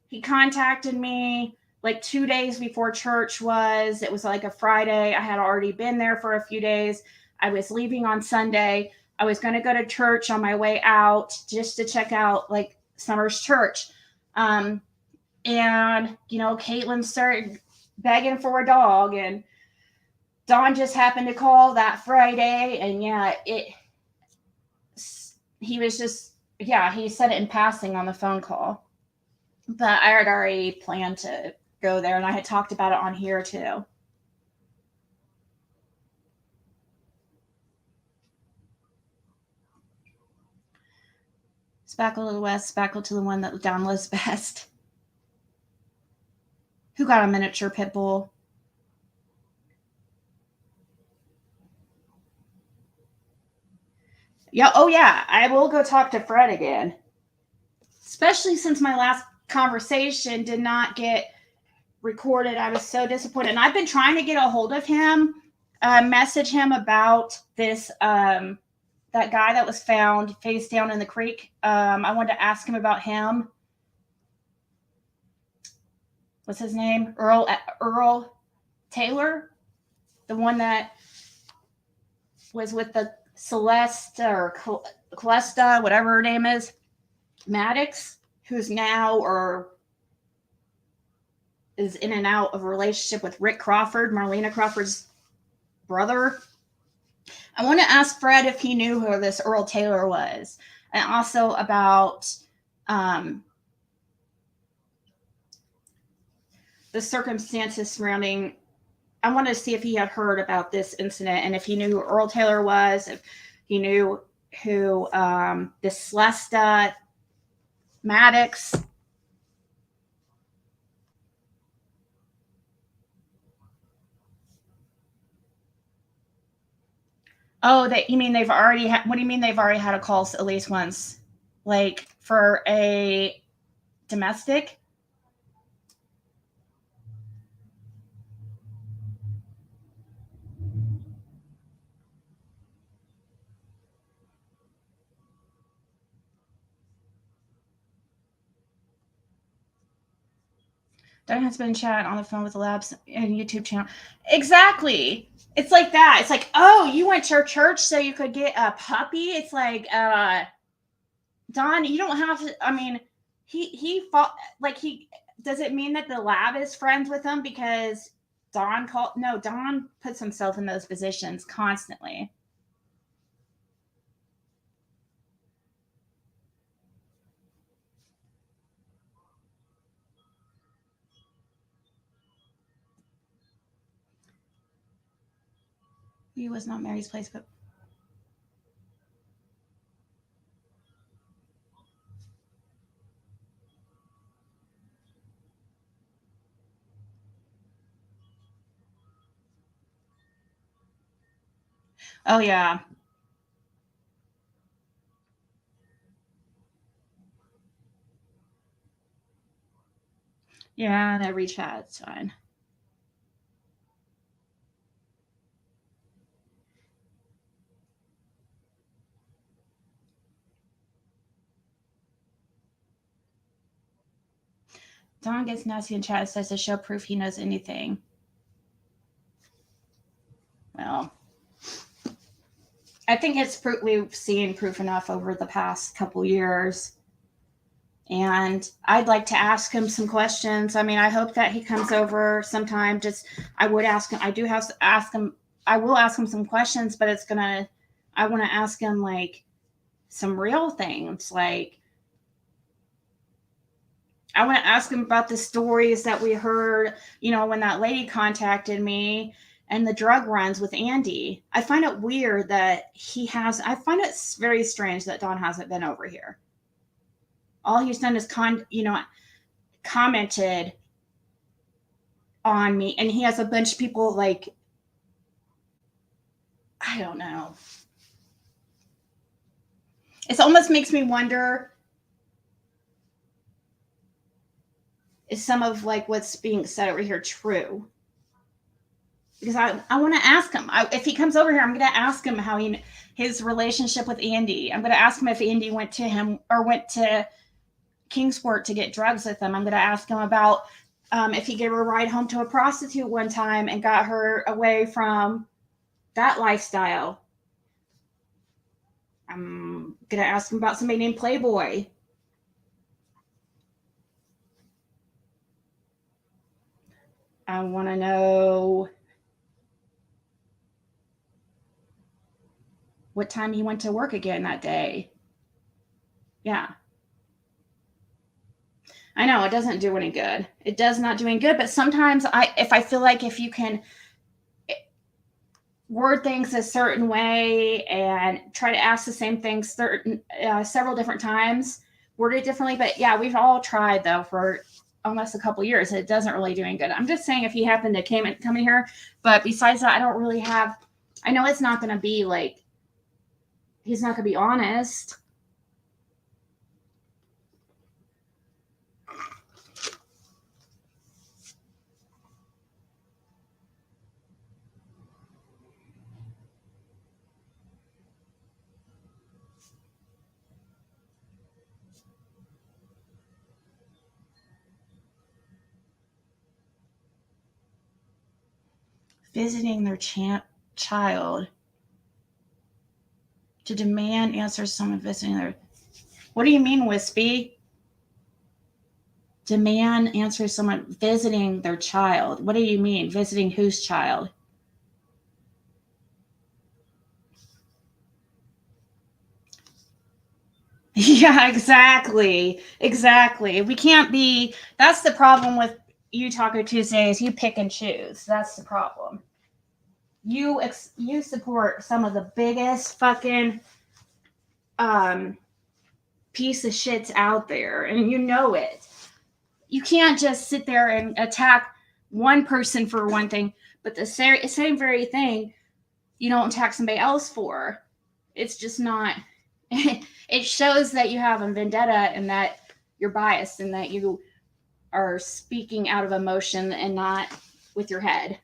He contacted me like 2 days before church was. It was like a Friday. I had already been there for a few days. I was leaving on Sunday. I was going to go to church on my way out just to check out like Summer's church. And, Caitlin started begging for a dog, and Dawn just happened to call that Friday, and he said it in passing on the phone call. But I had already planned to go there, and I had talked about it on here too. Spackle to the west, spackle to the one that Dawn lives best. Who got a miniature pit bull? Yeah, oh yeah, I will go talk to Fred again. Especially since my last conversation did not get recorded. I was so disappointed. And I've been trying to get a hold of him, message him about this, that guy that was found face down in the creek. I wanted to ask him about him. What's his name? Earl Taylor? The one that was with the Celeste or Calesta, whatever her name is, Maddox, who's now or is in and out of a relationship with Rick Crawford, Marlena Crawford's brother. I want to ask Fred if he knew who this Earl Taylor was, and also about the circumstances surrounding. I wanted to see if he had heard about this incident and if he knew who Earl Taylor was, if he knew who this Celesta Maddox. Oh, you mean they've already what do you mean they've already had a call at least once? Like for a domestic? Doug has been chatting on the phone with the labs and YouTube channel. Exactly. It's like that. It's like, oh, you went to your church so you could get a puppy. It's like, Don, you don't have to. I mean, he fought like he. Does it mean that the lab is friends with him because Don called? No, Don puts himself in those positions constantly. He was not Mary's place, but oh yeah. Yeah, that rechat's fine. Don gets nasty in chat, says to show proof he knows anything. Well, I think it's proof. We've seen proof enough over the past couple years. And I'd like to ask him some questions. I mean, I hope that he comes over sometime. I would ask him. I do have to ask him. I will ask him some questions, but I want to ask him like some real things. Like, I want to ask him about the stories that we heard, when that lady contacted me and the drug runs with Andy. I find it weird that I find it very strange that Don hasn't been over here. All he's done is commented on me, and he has a bunch of people like, I don't know. It almost makes me wonder, is some of like what's being said over here true? Because I want to ask him. If he comes over here, I'm going to ask him how his relationship with Andy. I'm going to ask him if Andy went to him or went to Kingsport to get drugs with him. I'm going to ask him about if he gave her a ride home to a prostitute one time and got her away from that lifestyle. I'm going to ask him about somebody named Playboy. I want to know what time he went to work again that day. Yeah. I know it doesn't do any good. It does not do any good. But sometimes if you can word things a certain way and try to ask the same things several different times, word it differently. But yeah, we've all tried though for almost a couple years. It doesn't really do any good. I'm just saying if he happened to come in here, but besides that, I know it's not going to be like, he's not going to be honest. Visiting their child to demand answers to someone visiting their. What do you mean, Wispy? Demand answers someone visiting their child. What do you mean? Visiting whose child? Yeah, exactly. We can't be. That's the problem with you Taco Tuesdays. You pick and choose. That's the problem. You support some of the biggest fucking piece of shits out there, and you know it. You can't just sit there and attack one person for one thing, but the same very thing you don't attack somebody else for. It's just not. It shows that you have a vendetta and that you're biased and that you are speaking out of emotion and not with your head.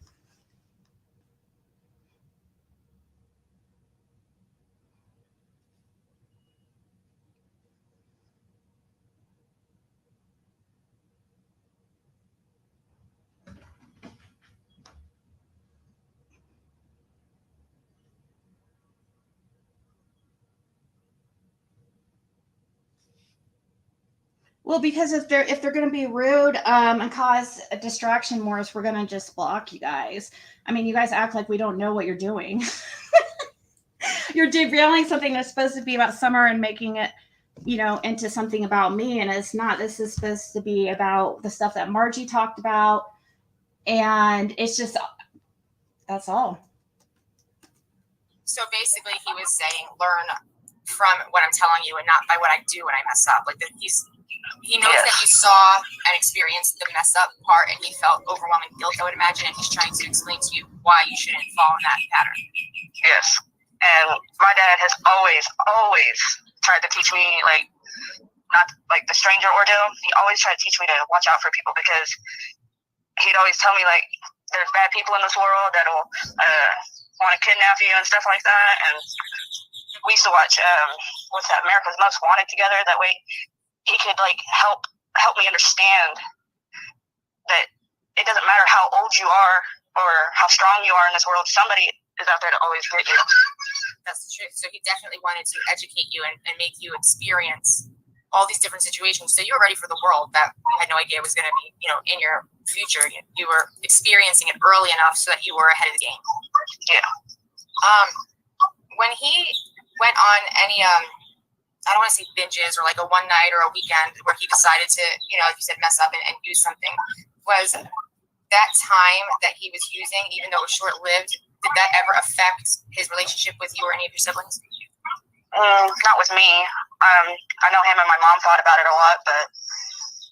Well, because if they're going to be rude and cause a distraction more, we're going to just block you guys. I mean, you guys act like we don't know what you're doing. You're derailing something that's supposed to be about Summer and making it, into something about me, and it's not. This is supposed to be about the stuff that Margie talked about, and it's just that's all. So basically, he was saying, learn from what I'm telling you and not by what I do when I mess up. Like that he knows that you saw and experienced the mess up part, and he felt overwhelming guilt, I would imagine, and he's trying to explain to you why you shouldn't fall in that pattern. Yes. And my dad has always tried to teach me, like, not like the stranger ordeal, he always tried to teach me to watch out for people, because he'd always tell me, like, there's bad people in this world that'll want to kidnap you and stuff like that. And we used to watch what's that, America's Most Wanted together. That way he could like help me understand that it doesn't matter how old you are or how strong you are in this world, somebody is out there to always get you. That's the truth. So he definitely wanted to educate you and make you experience all these different situations. So you were ready for the world that you had no idea was going to be, in your future. You were experiencing it early enough so that you were ahead of the game. Yeah. When he went on any, I don't want to say binges or like a one night or a weekend where he decided to, like you said, mess up and use something, was that time that he was using, even though it was short-lived, did that ever affect his relationship with you or any of your siblings? Not with me. I know him and my mom thought about it a lot, but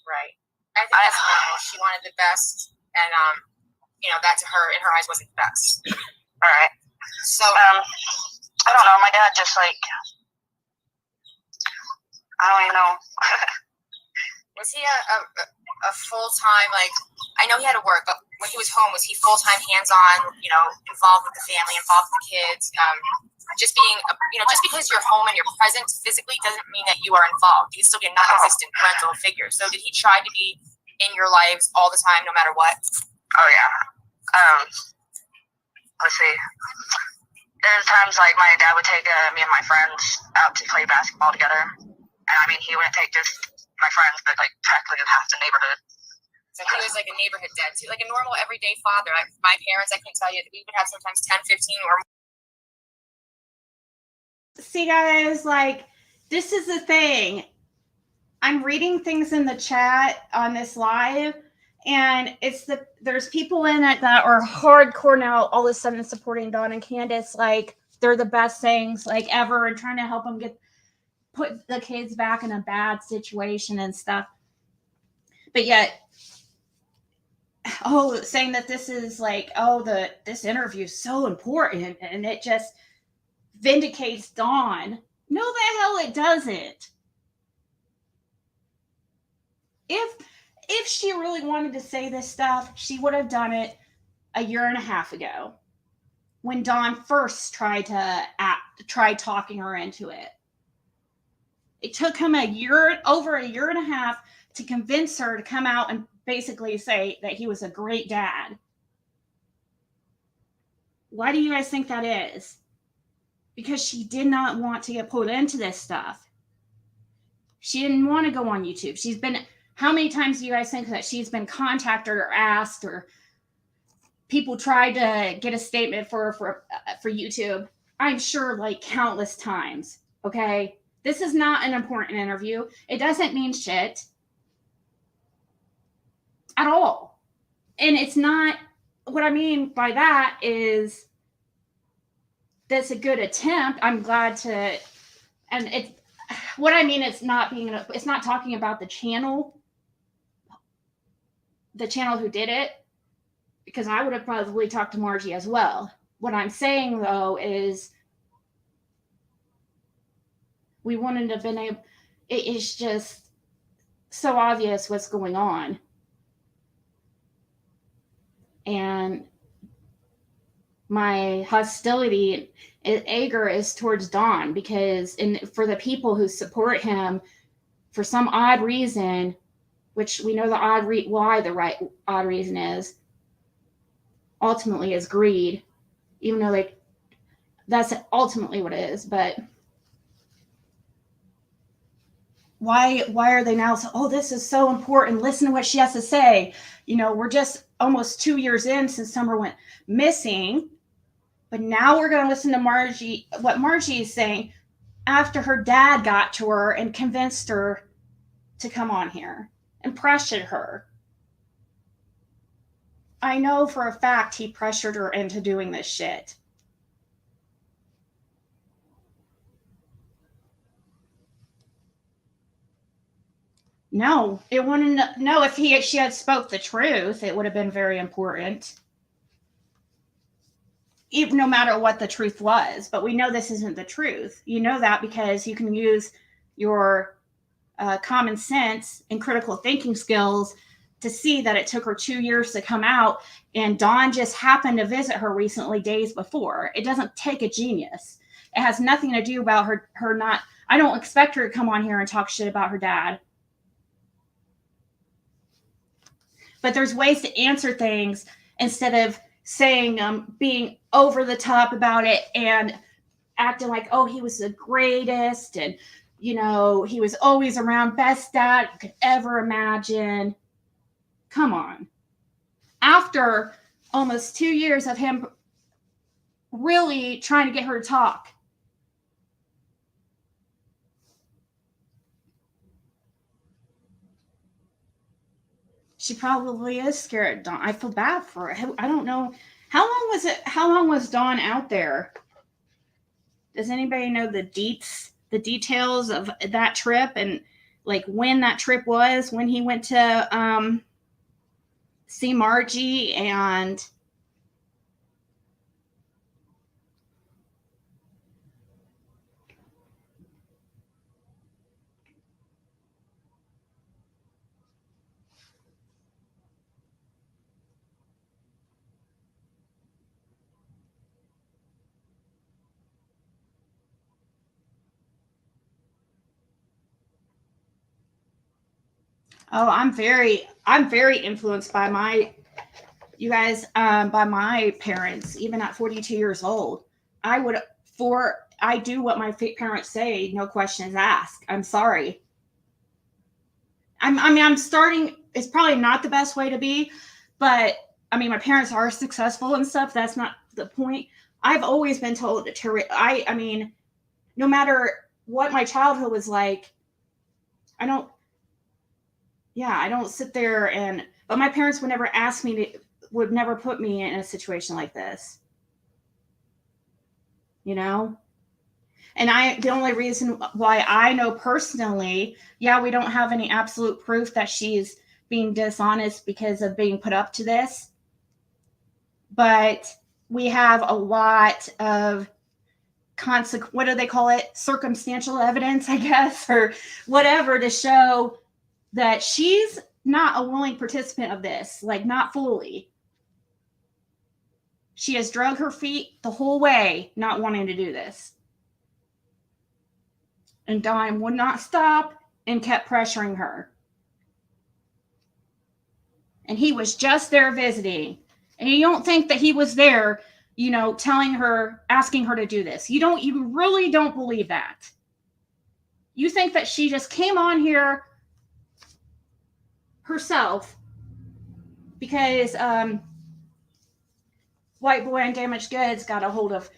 right. I think that's normal. She wanted the best, and that to her, in her eyes, wasn't the best. All right. So I don't know. My dad just like, I don't even know. Was he a full-time, like, I know he had to work, but when he was home, was he full-time, hands-on, involved with the family, involved with the kids? Just being, just because you're home and you're present physically doesn't mean that you are involved. You can still be a non-existent parental figure. So did he try to be in your lives all the time, no matter what? Oh, yeah. Let's see. There's times like my dad would take me and my friends out to play basketball together. And I mean, he wouldn't take just my friends, but like practically half the neighborhood. So he was like a neighborhood dad too, like a normal everyday father. My parents, I can tell you, we would have sometimes 10, 15 or more. See, guys, like, this is the thing. I'm reading things in the chat on this live, and there's people in it that are hardcore now, all of a sudden supporting Dawn and Candace, like they're the best things like ever, and trying to help them put the kids back in a bad situation and stuff. But yet, saying that this is like, this interview is so important and it just vindicates Dawn. No, the hell it doesn't. If she really wanted to say this stuff, she would have done it a year and a half ago when Dawn first tried talking her into it. It took him over a year and a half to convince her to come out and basically say that he was a great dad. Why do you guys think that is? Because she did not want to get pulled into this stuff. She didn't want to go on YouTube. How many times do you guys think that she's been contacted or asked, or people tried to get a statement for YouTube? I'm sure like countless times. Okay. This is not an important interview. It doesn't mean shit at all. And it's not, what I mean by that is that's a good attempt. I'm glad to, and it's, what I mean, it's not talking about the channel who did it, because I would have probably talked to Margie as well. What I'm saying though is we wouldn't have been able, it is just so obvious what's going on. And my hostility and anger is towards Dawn, because for the people who support him for some odd reason, which we know the odd reason is, ultimately is greed, even though that's ultimately what it is. But why are they now so, this is so important, listen to what she has to say? We're just almost 2 years in since Summer went missing, but now we're going to listen to Margie, what Margie is saying after her dad got to her and convinced her to come on here and pressured her. I know for a fact he pressured her into doing this shit. No, it wouldn't. No, if she had spoke the truth, it would have been very important. Even no matter what the truth was, but we know this isn't the truth. You know that because you can use your common sense and critical thinking skills to see that it took her 2 years to come out, and Dawn just happened to visit her recently days before. It doesn't take a genius. It has nothing to do about her not, I don't expect her to come on here and talk shit about her dad. But there's ways to answer things instead of saying, being over the top about it and acting like, oh, he was the greatest. And, you know, he was always around, best dad you could ever imagine. Come on. After almost 2 years of him really trying to get her to talk. She probably is scared. Dawn. I feel bad for her. I don't know. How long was it? How long was Dawn out there? Does anybody know the details of that trip and like when that trip was, when he went to see Margie and oh, I'm very influenced by my parents. Even at 42 years old, I do what my parents say, no questions asked. I'm sorry. I'm starting. It's probably not the best way to be, but I mean, my parents are successful and stuff. That's not the point. I've always been told I mean, no matter what my childhood was like, I don't sit there but my parents would never ask me would never put me in a situation like this. You know? And the only reason why I know personally, we don't have any absolute proof that she's being dishonest because of being put up to this. But we have a lot of what do they call it? Circumstantial evidence, I guess, or whatever, to show that she's not a willing participant of this, like not fully. She has drug her feet the whole way, not wanting to do this. And Dawn would not stop and kept pressuring her. And he was just there visiting. And you don't think that he was there, telling her, asking her to do this. You really don't believe that. You think that she just came on here herself because White Boy and Damaged Goods got a hold of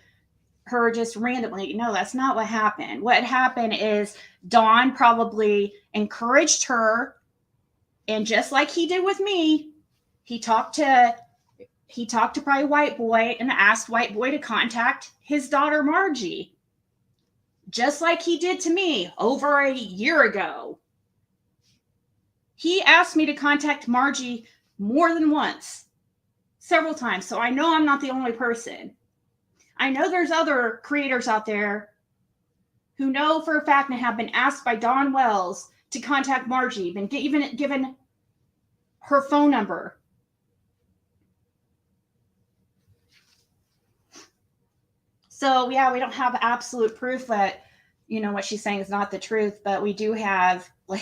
her just randomly. No, that's not what happened. What happened is Dawn probably encouraged her, and just like he did with me, he talked to probably White Boy and asked White Boy to contact his daughter Margie, just like he did to me over a year ago. He asked me to contact Margie more than once, several times. So I know I'm not the only person. I know there's other creators out there who know for a fact and have been asked by Dawn Wells to contact Margie, been given her phone number. So we don't have absolute proof that, what she's saying is not the truth, but we do have the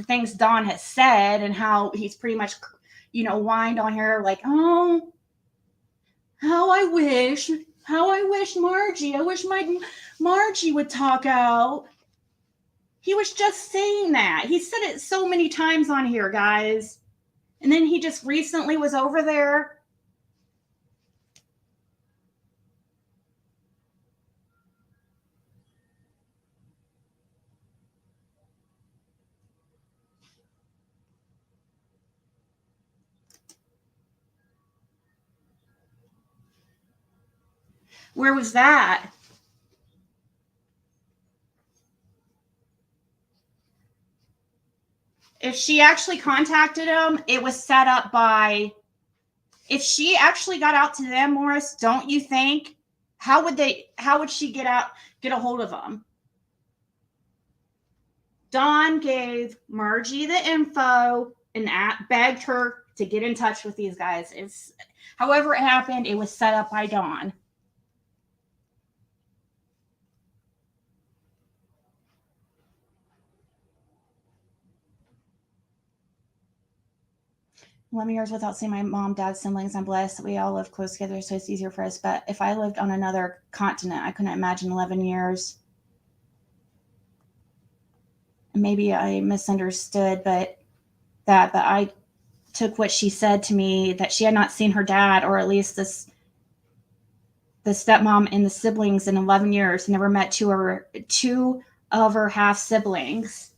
things Dawn has said and how he's pretty much, whined on her like, oh, how I wish Margie, I wish my Margie would talk out. He was just saying that. He said it so many times on here, guys. And then he just recently was over there. Where was that? If she actually contacted him, it was set up by, if she actually got out to them, Morris, don't you think, how would she get get a hold of them. Dawn gave Margie the info and begged her to get in touch with these guys. However it happened, it was set up by Dawn. "11 years without seeing my mom, dad, siblings. I'm blessed that we all live close together, so it's easier for us. But if I lived on another continent, I couldn't imagine 11 years. Maybe I misunderstood, but I took what she said to me, that she had not seen her dad, or at least the stepmom and the siblings, in 11 years. Never met two of her half siblings."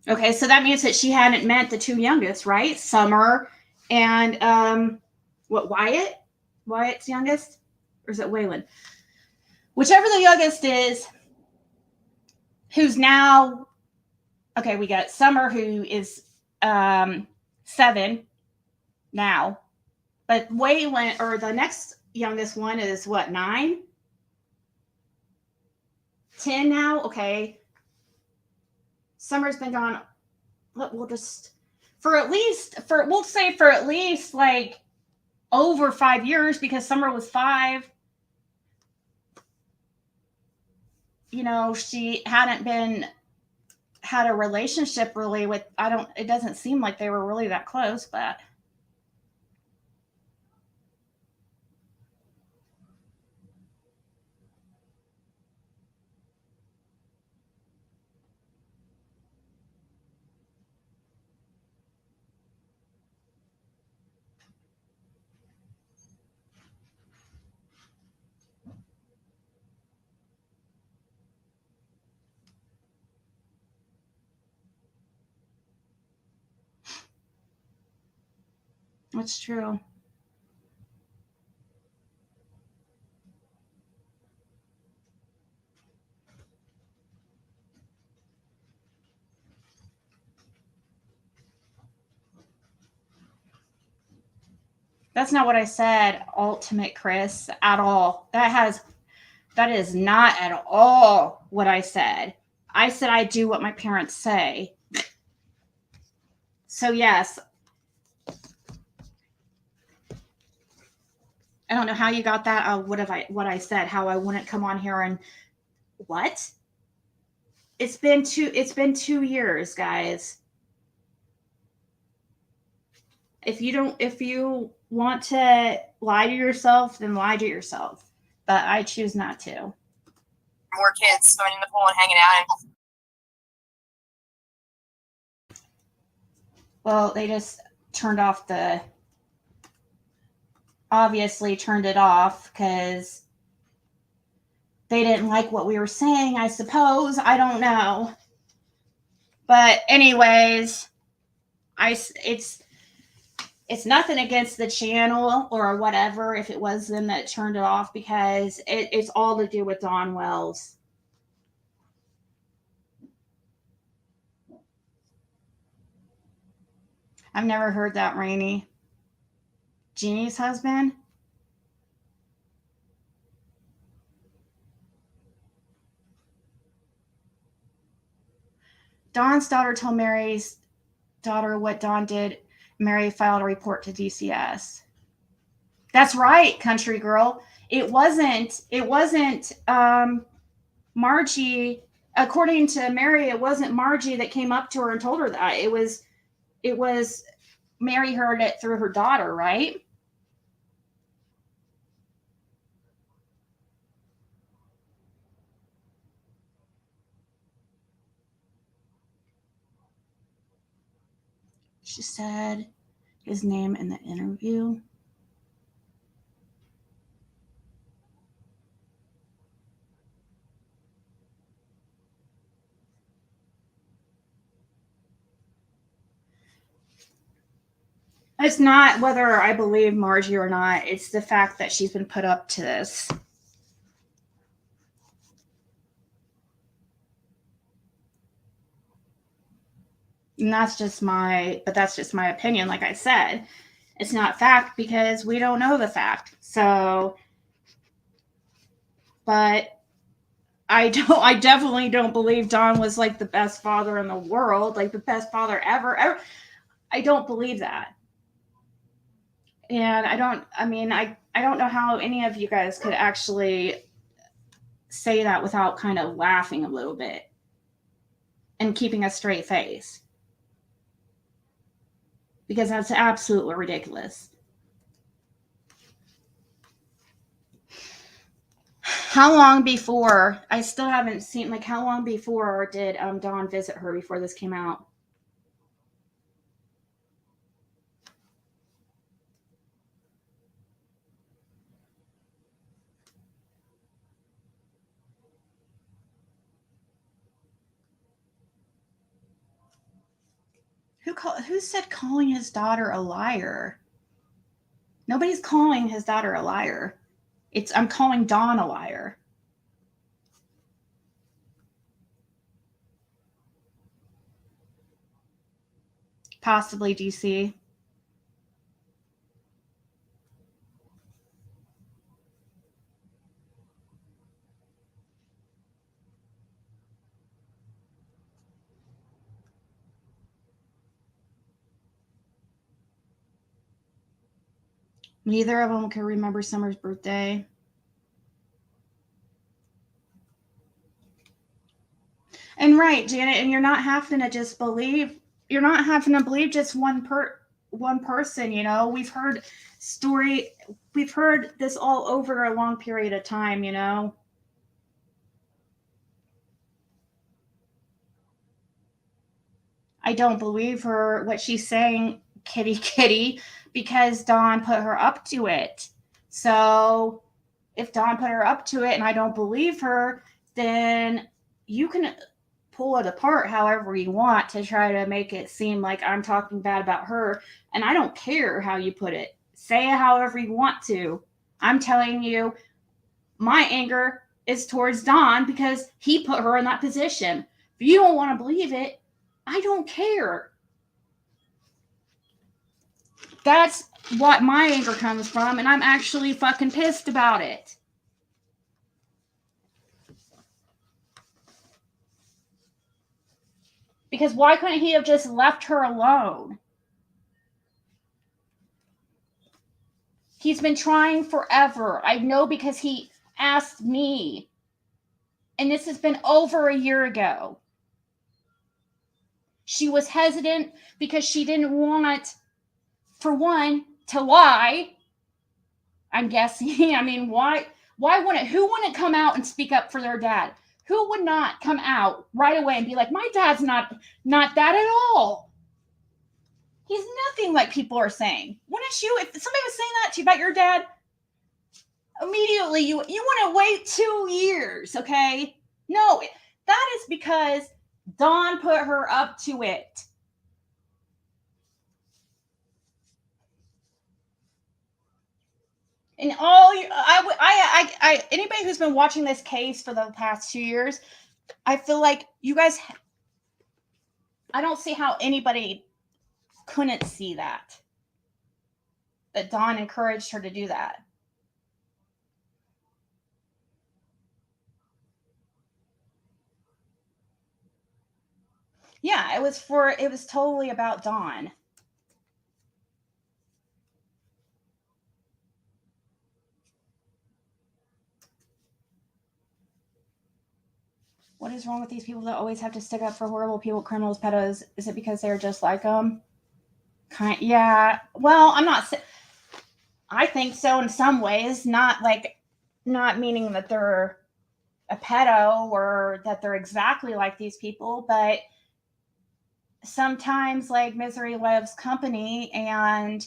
Okay, so that means that she hadn't met the two youngest, right? Summer and Wyatt? Wyatt's youngest? Or is it Waylon? Whichever the youngest is, who's now, okay, we got Summer, who is 7 now. But Waylon, or the next youngest one, is what, 9? 10 now? Okay. Summer's been gone. We'll say for at least like over 5 years, because Summer was 5. You know, she hadn't had a relationship really with, it doesn't seem like they were really that close, but. That's true. That's not what I said, Ultimate Chris, at all. That is not at all what I said. I said I do what my parents say. So yes. I don't know how you got that. What I said, how I wouldn't come on here and what? It's been 2 years, guys. If you want to lie to yourself, then lie to yourself. But I choose not to. More kids swimming in the pool and hanging out. Well, they just obviously turned it off because they didn't like what we were saying, I suppose. I don't know. But anyways, it's nothing against the channel or whatever if it was them that turned it off, because it's all to do with Dawn Wells. I've never heard that, Rainey. Jeannie's husband? Dawn's daughter told Mary's daughter what Dawn did. Mary filed a report to DCS. That's right, country girl. It wasn't Margie. According to Mary, it wasn't Margie that came up to her and told her that. It was Mary heard it through her daughter, right? She said his name in the interview. It's not whether I believe Margie or not. It's the fact that she's been put up to this. And that's just my opinion. Like I said, it's not fact because we don't know the fact. So, but I definitely don't believe Don was like the best father in the world, like the best father ever. I don't believe that. And I don't know how any of you guys could actually say that without kind of laughing a little bit and keeping a straight face. Because that's absolutely ridiculous. How long before, I still haven't seen, like, how long before did Dawn visit her before this came out? Who said calling his daughter a liar? Nobody's calling his daughter a liar. I'm calling Dawn a liar. Possibly DC. Neither of them can remember Summer's birthday. And right, Janet, and you're not having to just believe. You're not having to believe just one person. You know, we've heard this all over a long period of time. You know. I don't believe her what she's saying, kitty, because Dawn put her up to it. So if Dawn put her up to it and I don't believe her, then you can pull it apart however you want to try to make it seem like I'm talking bad about her. And I don't care how you put it. Say it however you want to. I'm telling you, my anger is towards Dawn because he put her in that position. If you don't want to believe it, I don't care. That's what my anger comes from, and I'm actually fucking pissed about it. Because why couldn't he have just left her alone? He's been trying forever. I know because he asked me. And this has been over a year ago. She was hesitant because she didn't want, for one, to lie. I'm guessing. I mean, why who wouldn't come out and speak up for their dad? Who would not come out right away and be like, my dad's not that at all. He's nothing like people are saying. Wouldn't you, if somebody was saying that to you about your dad, immediately you want to wait 2 years, okay? No, that is because Dawn put her up to it. And anybody who's been watching this case for the past 2 years, I feel like you guys, I don't see how anybody couldn't see that Dawn encouraged her to do that. Yeah, it was totally about Dawn. What is wrong with these people that always have to stick up for horrible people, criminals, pedos? Is it because they're just like them? Yeah. Well, I think so in some ways, not meaning that they're a pedo or that they're exactly like these people, but sometimes like misery loves company and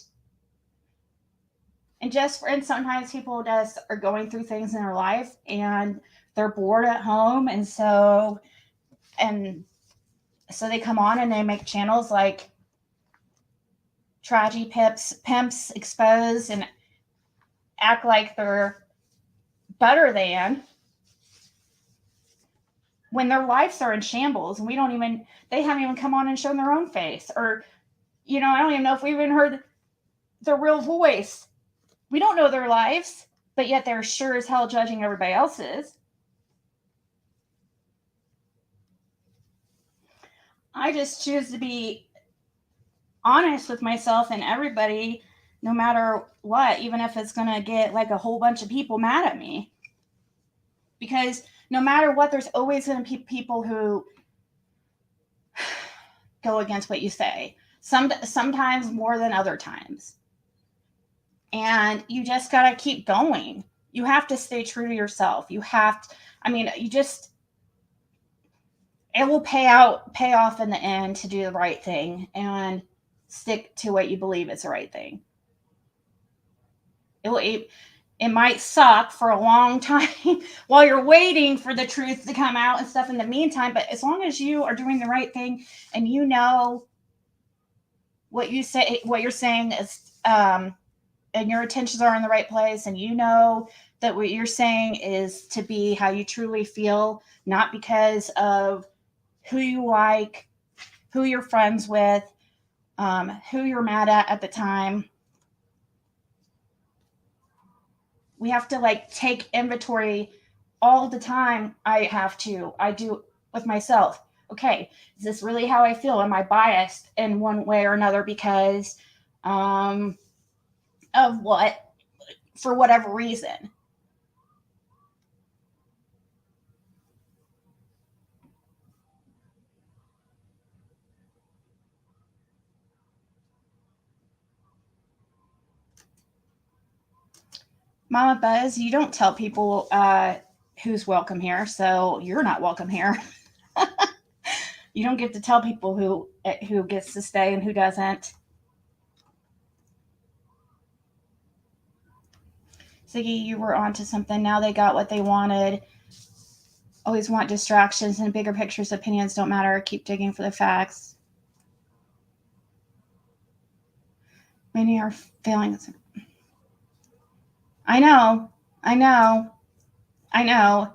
sometimes people just are going through things in their life and they're bored at home. And so they come on and they make channels like Tragedy Pimps Exposed and act like they're better than when their lives are in shambles and they haven't even come on and shown their own face. Or, I don't even know if we even heard their real voice. We don't know their lives, but yet they're sure as hell judging everybody else's. I just choose to be honest with myself and everybody, no matter what, even if it's going to get like a whole bunch of people mad at me. Because no matter what, there's always going to be people who go against what you say. Sometimes more than other times. And you just got to keep going. You have to stay true to yourself. You have to, it will pay off in the end to do the right thing and stick to what you believe is the right thing. It might suck for a long time while you're waiting for the truth to come out and stuff in the meantime, but as long as you are doing the right thing and you know what you're saying is, and your intentions are in the right place, and you know that what you're saying is to be how you truly feel, not because of who you like, who you're friends with, who you're mad at the time. We have to take inventory all the time. I do with myself. Okay, is this really how I feel? Am I biased in one way or another because of what? For whatever reason. Mama Buzz, you don't tell people who's welcome here, so you're not welcome here. You don't get to tell people who gets to stay and who doesn't. Ziggy, you were onto something. Now they got what they wanted. Always want distractions and bigger pictures. Opinions don't matter. Keep digging for the facts. Many are failing. I know.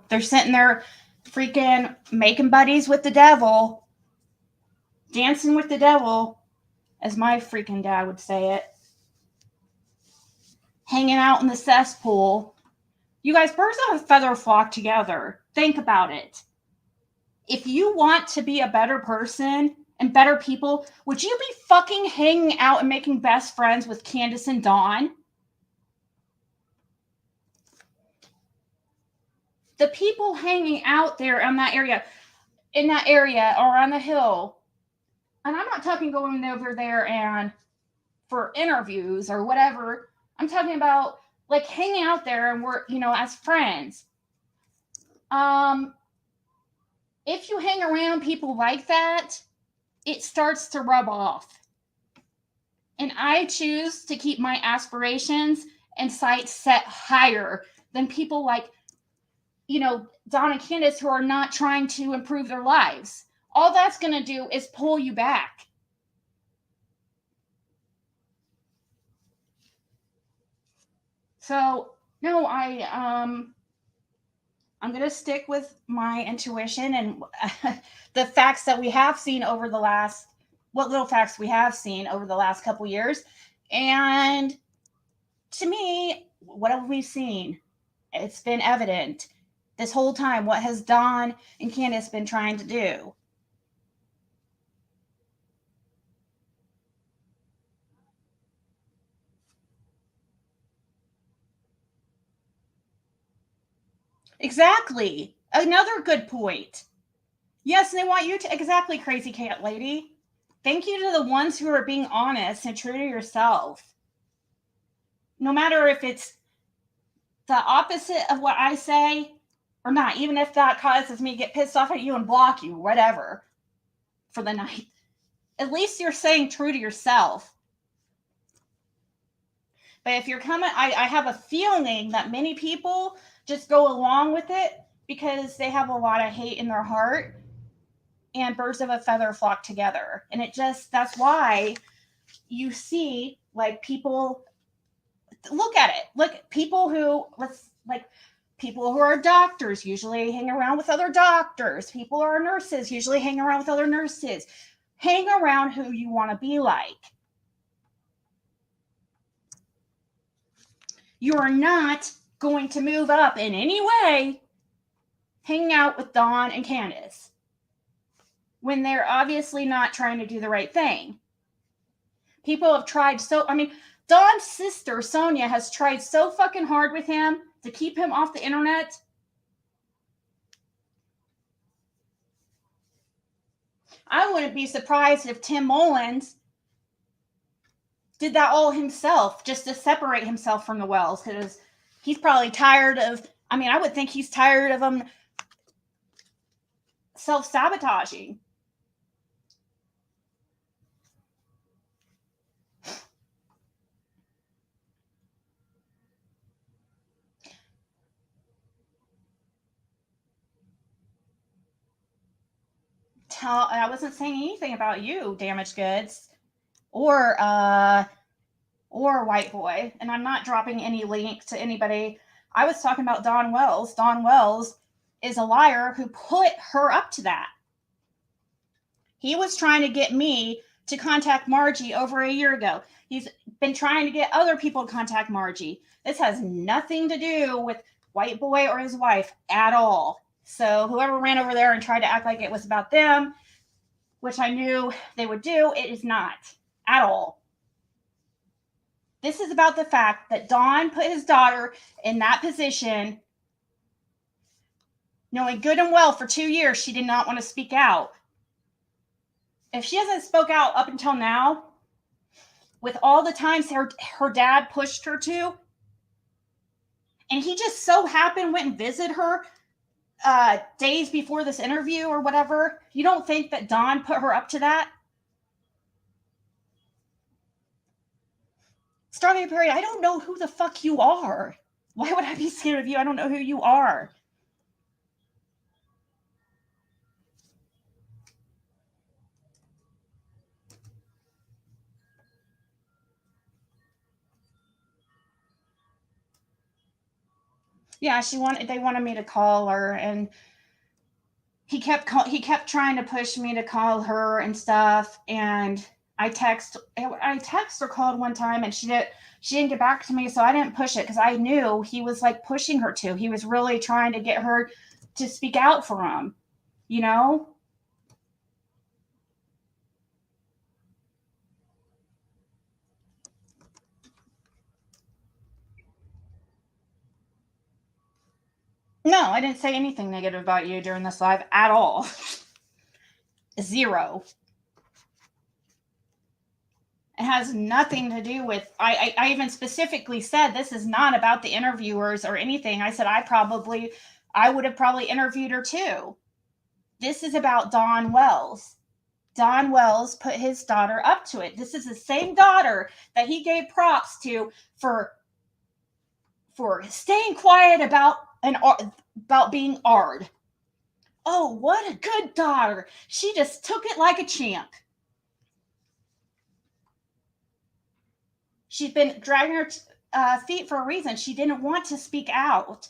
They're sitting there freaking making buddies with the devil. Dancing with the devil, as my freaking dad would say it. Hanging out in the cesspool. You guys, birds of a feather flock together. Think about it. If you want to be a better person and better people, would you be fucking hanging out and making best friends with Candace and Dawn? The people hanging out there in that area or on the hill, and I'm not talking going over there and for interviews or whatever. I'm talking about hanging out there and we're, as friends. If you hang around people like that, it starts to rub off. And I choose to keep my aspirations and sights set higher than people like, Don and Candace, who are not trying to improve their lives. All that's going to do is pull you back. So, no, I'm going to stick with my intuition and the facts that we have seen over the last, what little facts we have seen over the last couple years. And to me, what have we seen? It's been evident this whole time. What has Don and Candace been trying to do? Exactly. Another good point. Yes, and they want you to, exactly, crazy cat lady. Thank you to the ones who are being honest and true to yourself. No matter if it's the opposite of what I say or not, even if that causes me to get pissed off at you and block you, whatever, for the night. At least you're saying true to yourself. But if you're coming, I have a feeling that many people just go along with it because they have a lot of hate in their heart, and birds of a feather flock together. And that's why you see people, look at it. People who are doctors usually hang around with other doctors. People who are nurses usually hang around with other nurses. Hang around who you want to be like. You are not going to move up in any way hanging out with Dawn and Candace. when they're obviously not trying to do the right thing. People have tried Don's sister, Sonia, has tried so fucking hard with him to keep him off the internet. I wouldn't be surprised if Tim Mullins did that all himself just to separate himself from the Wells, because he's probably tired of, I would think he's tired of them self-sabotaging. I wasn't saying anything about you, Damaged Goods, or White Boy, and I'm not dropping any link to anybody. I was talking about Don Wells. Don Wells is a liar who put her up to that. He was trying to get me to contact Margie over a year ago. He's been trying to get other people to contact Margie. This has nothing to do with White Boy or his wife at all. So whoever ran over there and tried to act like it was about them, which I knew they would do, it is not at all. This is about the fact that Don put his daughter in that position, knowing good and well for 2 years she did not want to speak out. If she hasn't spoke out up until now, with all the times her dad pushed her to, and he just so happened went and visited her days before this interview or whatever, you don't think that Don put her up to that? Strawberry Perry, I don't know who the fuck you are. Why would I be scared of you? I don't know who you are. Yeah, they wanted me to call her, and he kept trying to push me to call her and stuff, and I text or called one time, and she didn't get back to me, so I didn't push it because I knew he was like pushing her to. He was really trying to get her to speak out for him, you know? No, I didn't say anything negative about you during this live at all. Zero. It has nothing to do with, I even specifically said this is not about the interviewers or anything. I said I would have probably interviewed her too. This is about Don Wells. Don Wells put his daughter up to it. This is the same daughter that he gave props to for staying quiet about being ARD. Oh, what a good daughter. She just took it like a champ. She's been dragging her feet for a reason. She didn't want to speak out,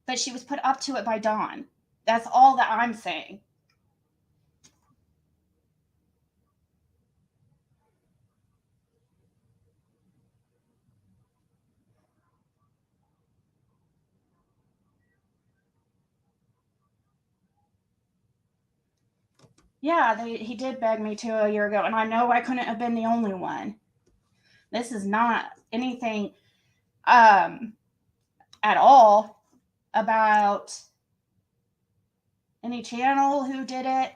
but she was put up to it by Don. That's all that I'm saying. Yeah, he did beg me to a year ago, and I know I couldn't have been the only one. This is not anything at all about any channel who did it,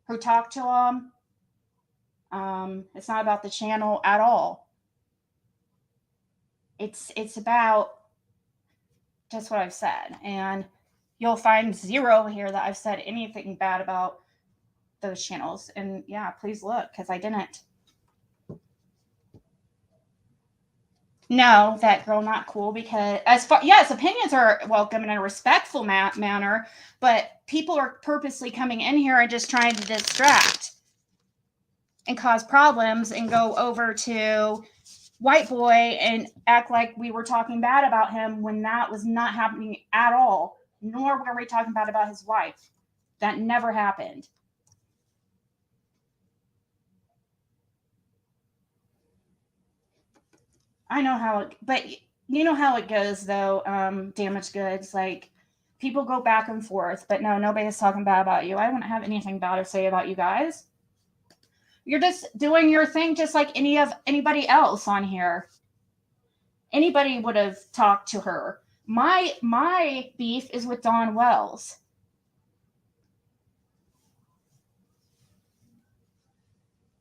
who talked to him. It's not about the channel at all. It's about just what I've said, and you'll find zero here that I've said anything bad about those channels. And yeah, please look, because I didn't. No, that girl not cool, because yes, opinions are welcome in a respectful manner, but people are purposely coming in here and just trying to distract and cause problems and go over to White Boy and act like we were talking bad about him when that was not happening at all. Nor were we talking bad about his wife. That never happened. I know how it, but you know how it goes though, Damaged Goods. Like, People go back and forth, but no, nobody's talking bad about you. I wouldn't have anything bad to say about you guys. You're just doing your thing just like anybody else on here. Anybody would have talked to her. My beef is with Dawn Wells.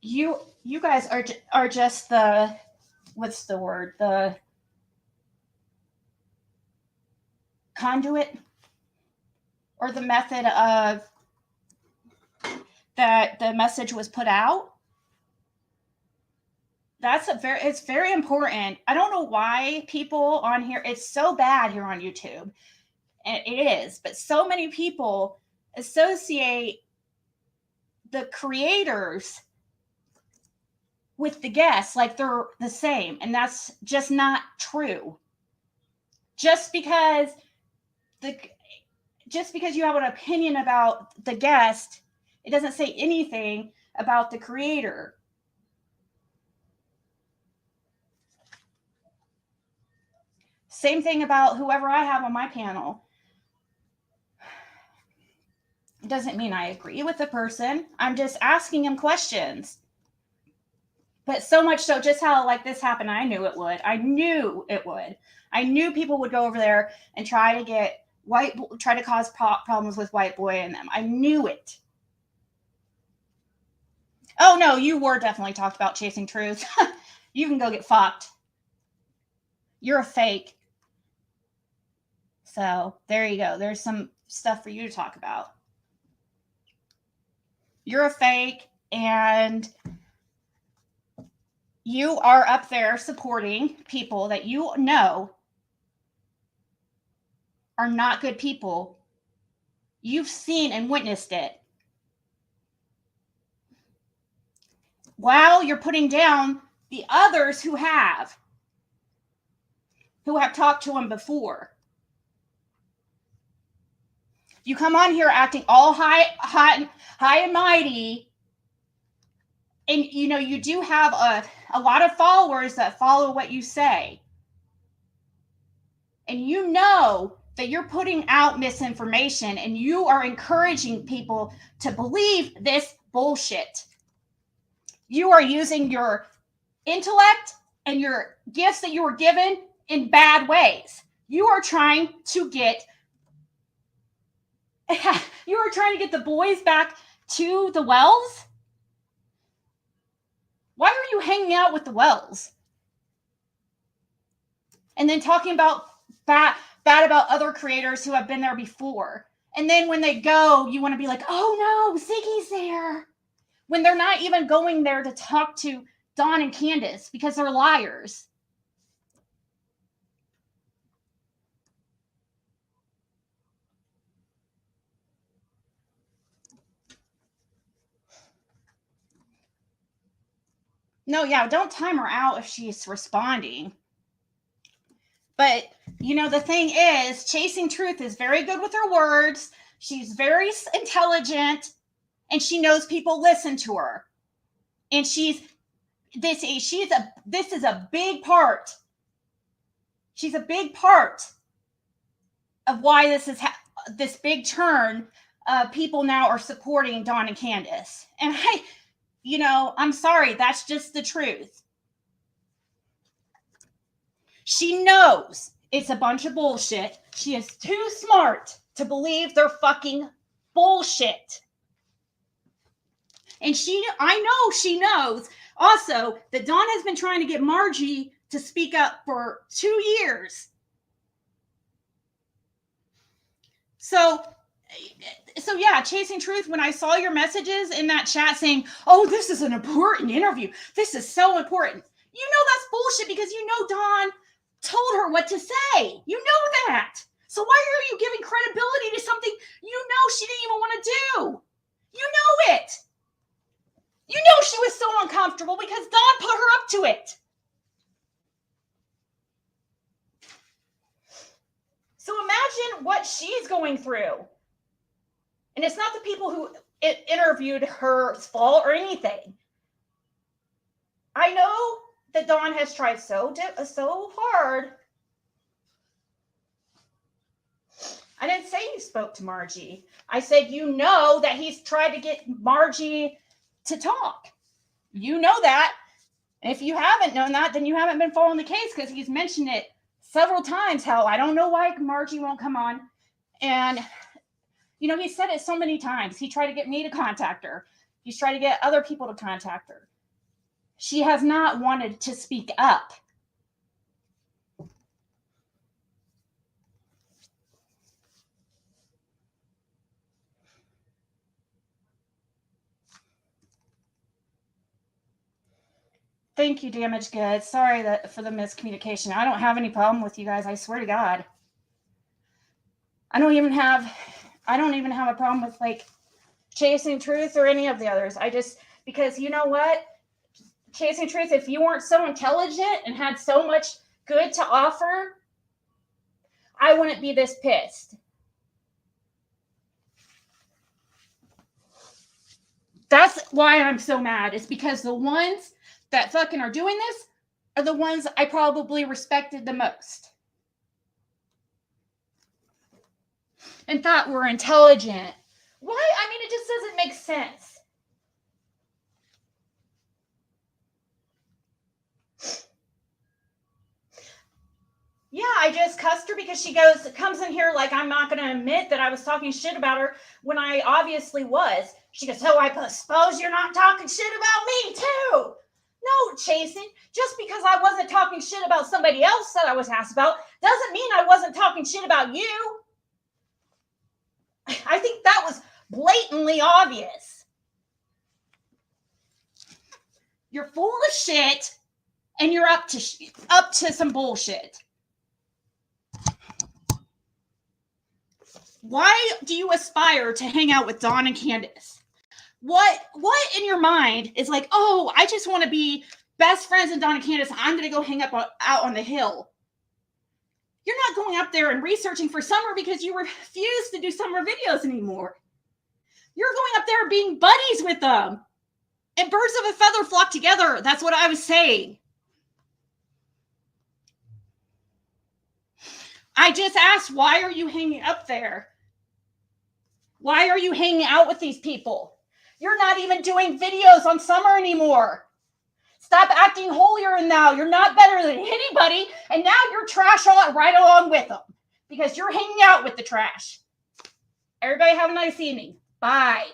You guys are just the, what's the word? The conduit or the method of that the message was put out. It's very important. I don't know why people on here, it's so bad here on YouTube. And it is, but so many people associate the creators with the guests like they're the same. And that's just not true. Just because you have an opinion about the guest, it doesn't say anything about the creator. Same thing about whoever I have on my panel. It doesn't mean I agree with the person. I'm just asking him questions. But so much so, just how like this happened, I knew it would. I knew it would. I knew people would go over there and try to cause problems with White Boy and them. I knew it. Oh no, you were definitely talked about chasing truth. You can go get fucked. You're a fake. So there you go. There's some stuff for you to talk about. You're a fake, and you are up there supporting people that you know are not good people. You've seen and witnessed it. While you're putting down the others who have talked to him before. You come on here acting all high and mighty, and you know you do have a lot of followers that follow what you say, and you know that you're putting out misinformation, and you are encouraging people to believe this bullshit. You are using your intellect and your gifts that you were given in bad ways. You are trying to get the boys back to the Wells? Why are you hanging out with the Wells? And then talking about bad about other creators who have been there before. And then when they go, you want to be like, oh no, Ziggy's there. When they're not even going there to talk to Dawn and Candace because they're liars. No, yeah, don't time her out if she's responding. But, you know, the thing is, Chasing Truth is very good with her words. She's very intelligent, and she knows people listen to her. And this is a big part. She's a big part of why this big turn. People now are supporting Dawn and Candace. And I'm sorry, that's just the truth. She knows it's a bunch of bullshit. She is too smart to believe they're fucking bullshit. And I know she knows also that Dawn has been trying to get Margie to speak up for 2 years. So yeah, Chasing Truth, when I saw your messages in that chat saying, oh, this is an important interview. This is so important. You know that's bullshit because you know Dawn told her what to say. You know that. So why are you giving credibility to something you know she didn't even want to do? You know it. You know she was so uncomfortable because Dawn put her up to it. So imagine what she's going through. And it's not the people who interviewed her's fault or anything. I know that Dawn has tried so hard I didn't say you spoke to Margie. I said, you know that he's tried to get Margie to talk. You know that. And if you haven't known that, then you haven't been following the case, because he's mentioned it several times, how I don't know why Margie won't come on. And, you know, he said it so many times. He tried to get me to contact her. He's tried to get other people to contact her. She has not wanted to speak up. Thank you, Damaged Goods. Sorry for the miscommunication. I don't have any problem with you guys. I swear to God. I don't even have a problem with like Chasing Truth or any of the others. Because you know what? Chasing Truth, if you weren't so intelligent and had so much good to offer, I wouldn't be this pissed. That's why I'm so mad. It's because the ones that fucking are doing this are the ones I probably respected the most and thought were intelligent. Why? I mean, it just doesn't make sense. Yeah, I just cussed her because she comes in here like I'm not going to admit that I was talking shit about her when I obviously was. She goes, so I suppose you're not talking shit about me too. No, Chasing, just because I wasn't talking shit about somebody else that I was asked about doesn't mean I wasn't talking shit about you. I think that was blatantly obvious. You're full of shit and you're up to some bullshit. Why do you aspire to hang out with Dawn and Candace? What in your mind is like, oh, I just want to be best friends with Dawn and Candace. I'm going to go hang up out on the hill. You're not going up there and researching for Summer because you refuse to do Summer videos anymore. You're going up there being buddies with them. And birds of a feather flock together. That's what I was saying. I just asked, why are you hanging up there? Why are you hanging out with these people? You're not even doing videos on Summer anymore. Stop acting holier than thou. You're not better than anybody. And now you're trash right along with them because you're hanging out with the trash. Everybody have a nice evening. Bye.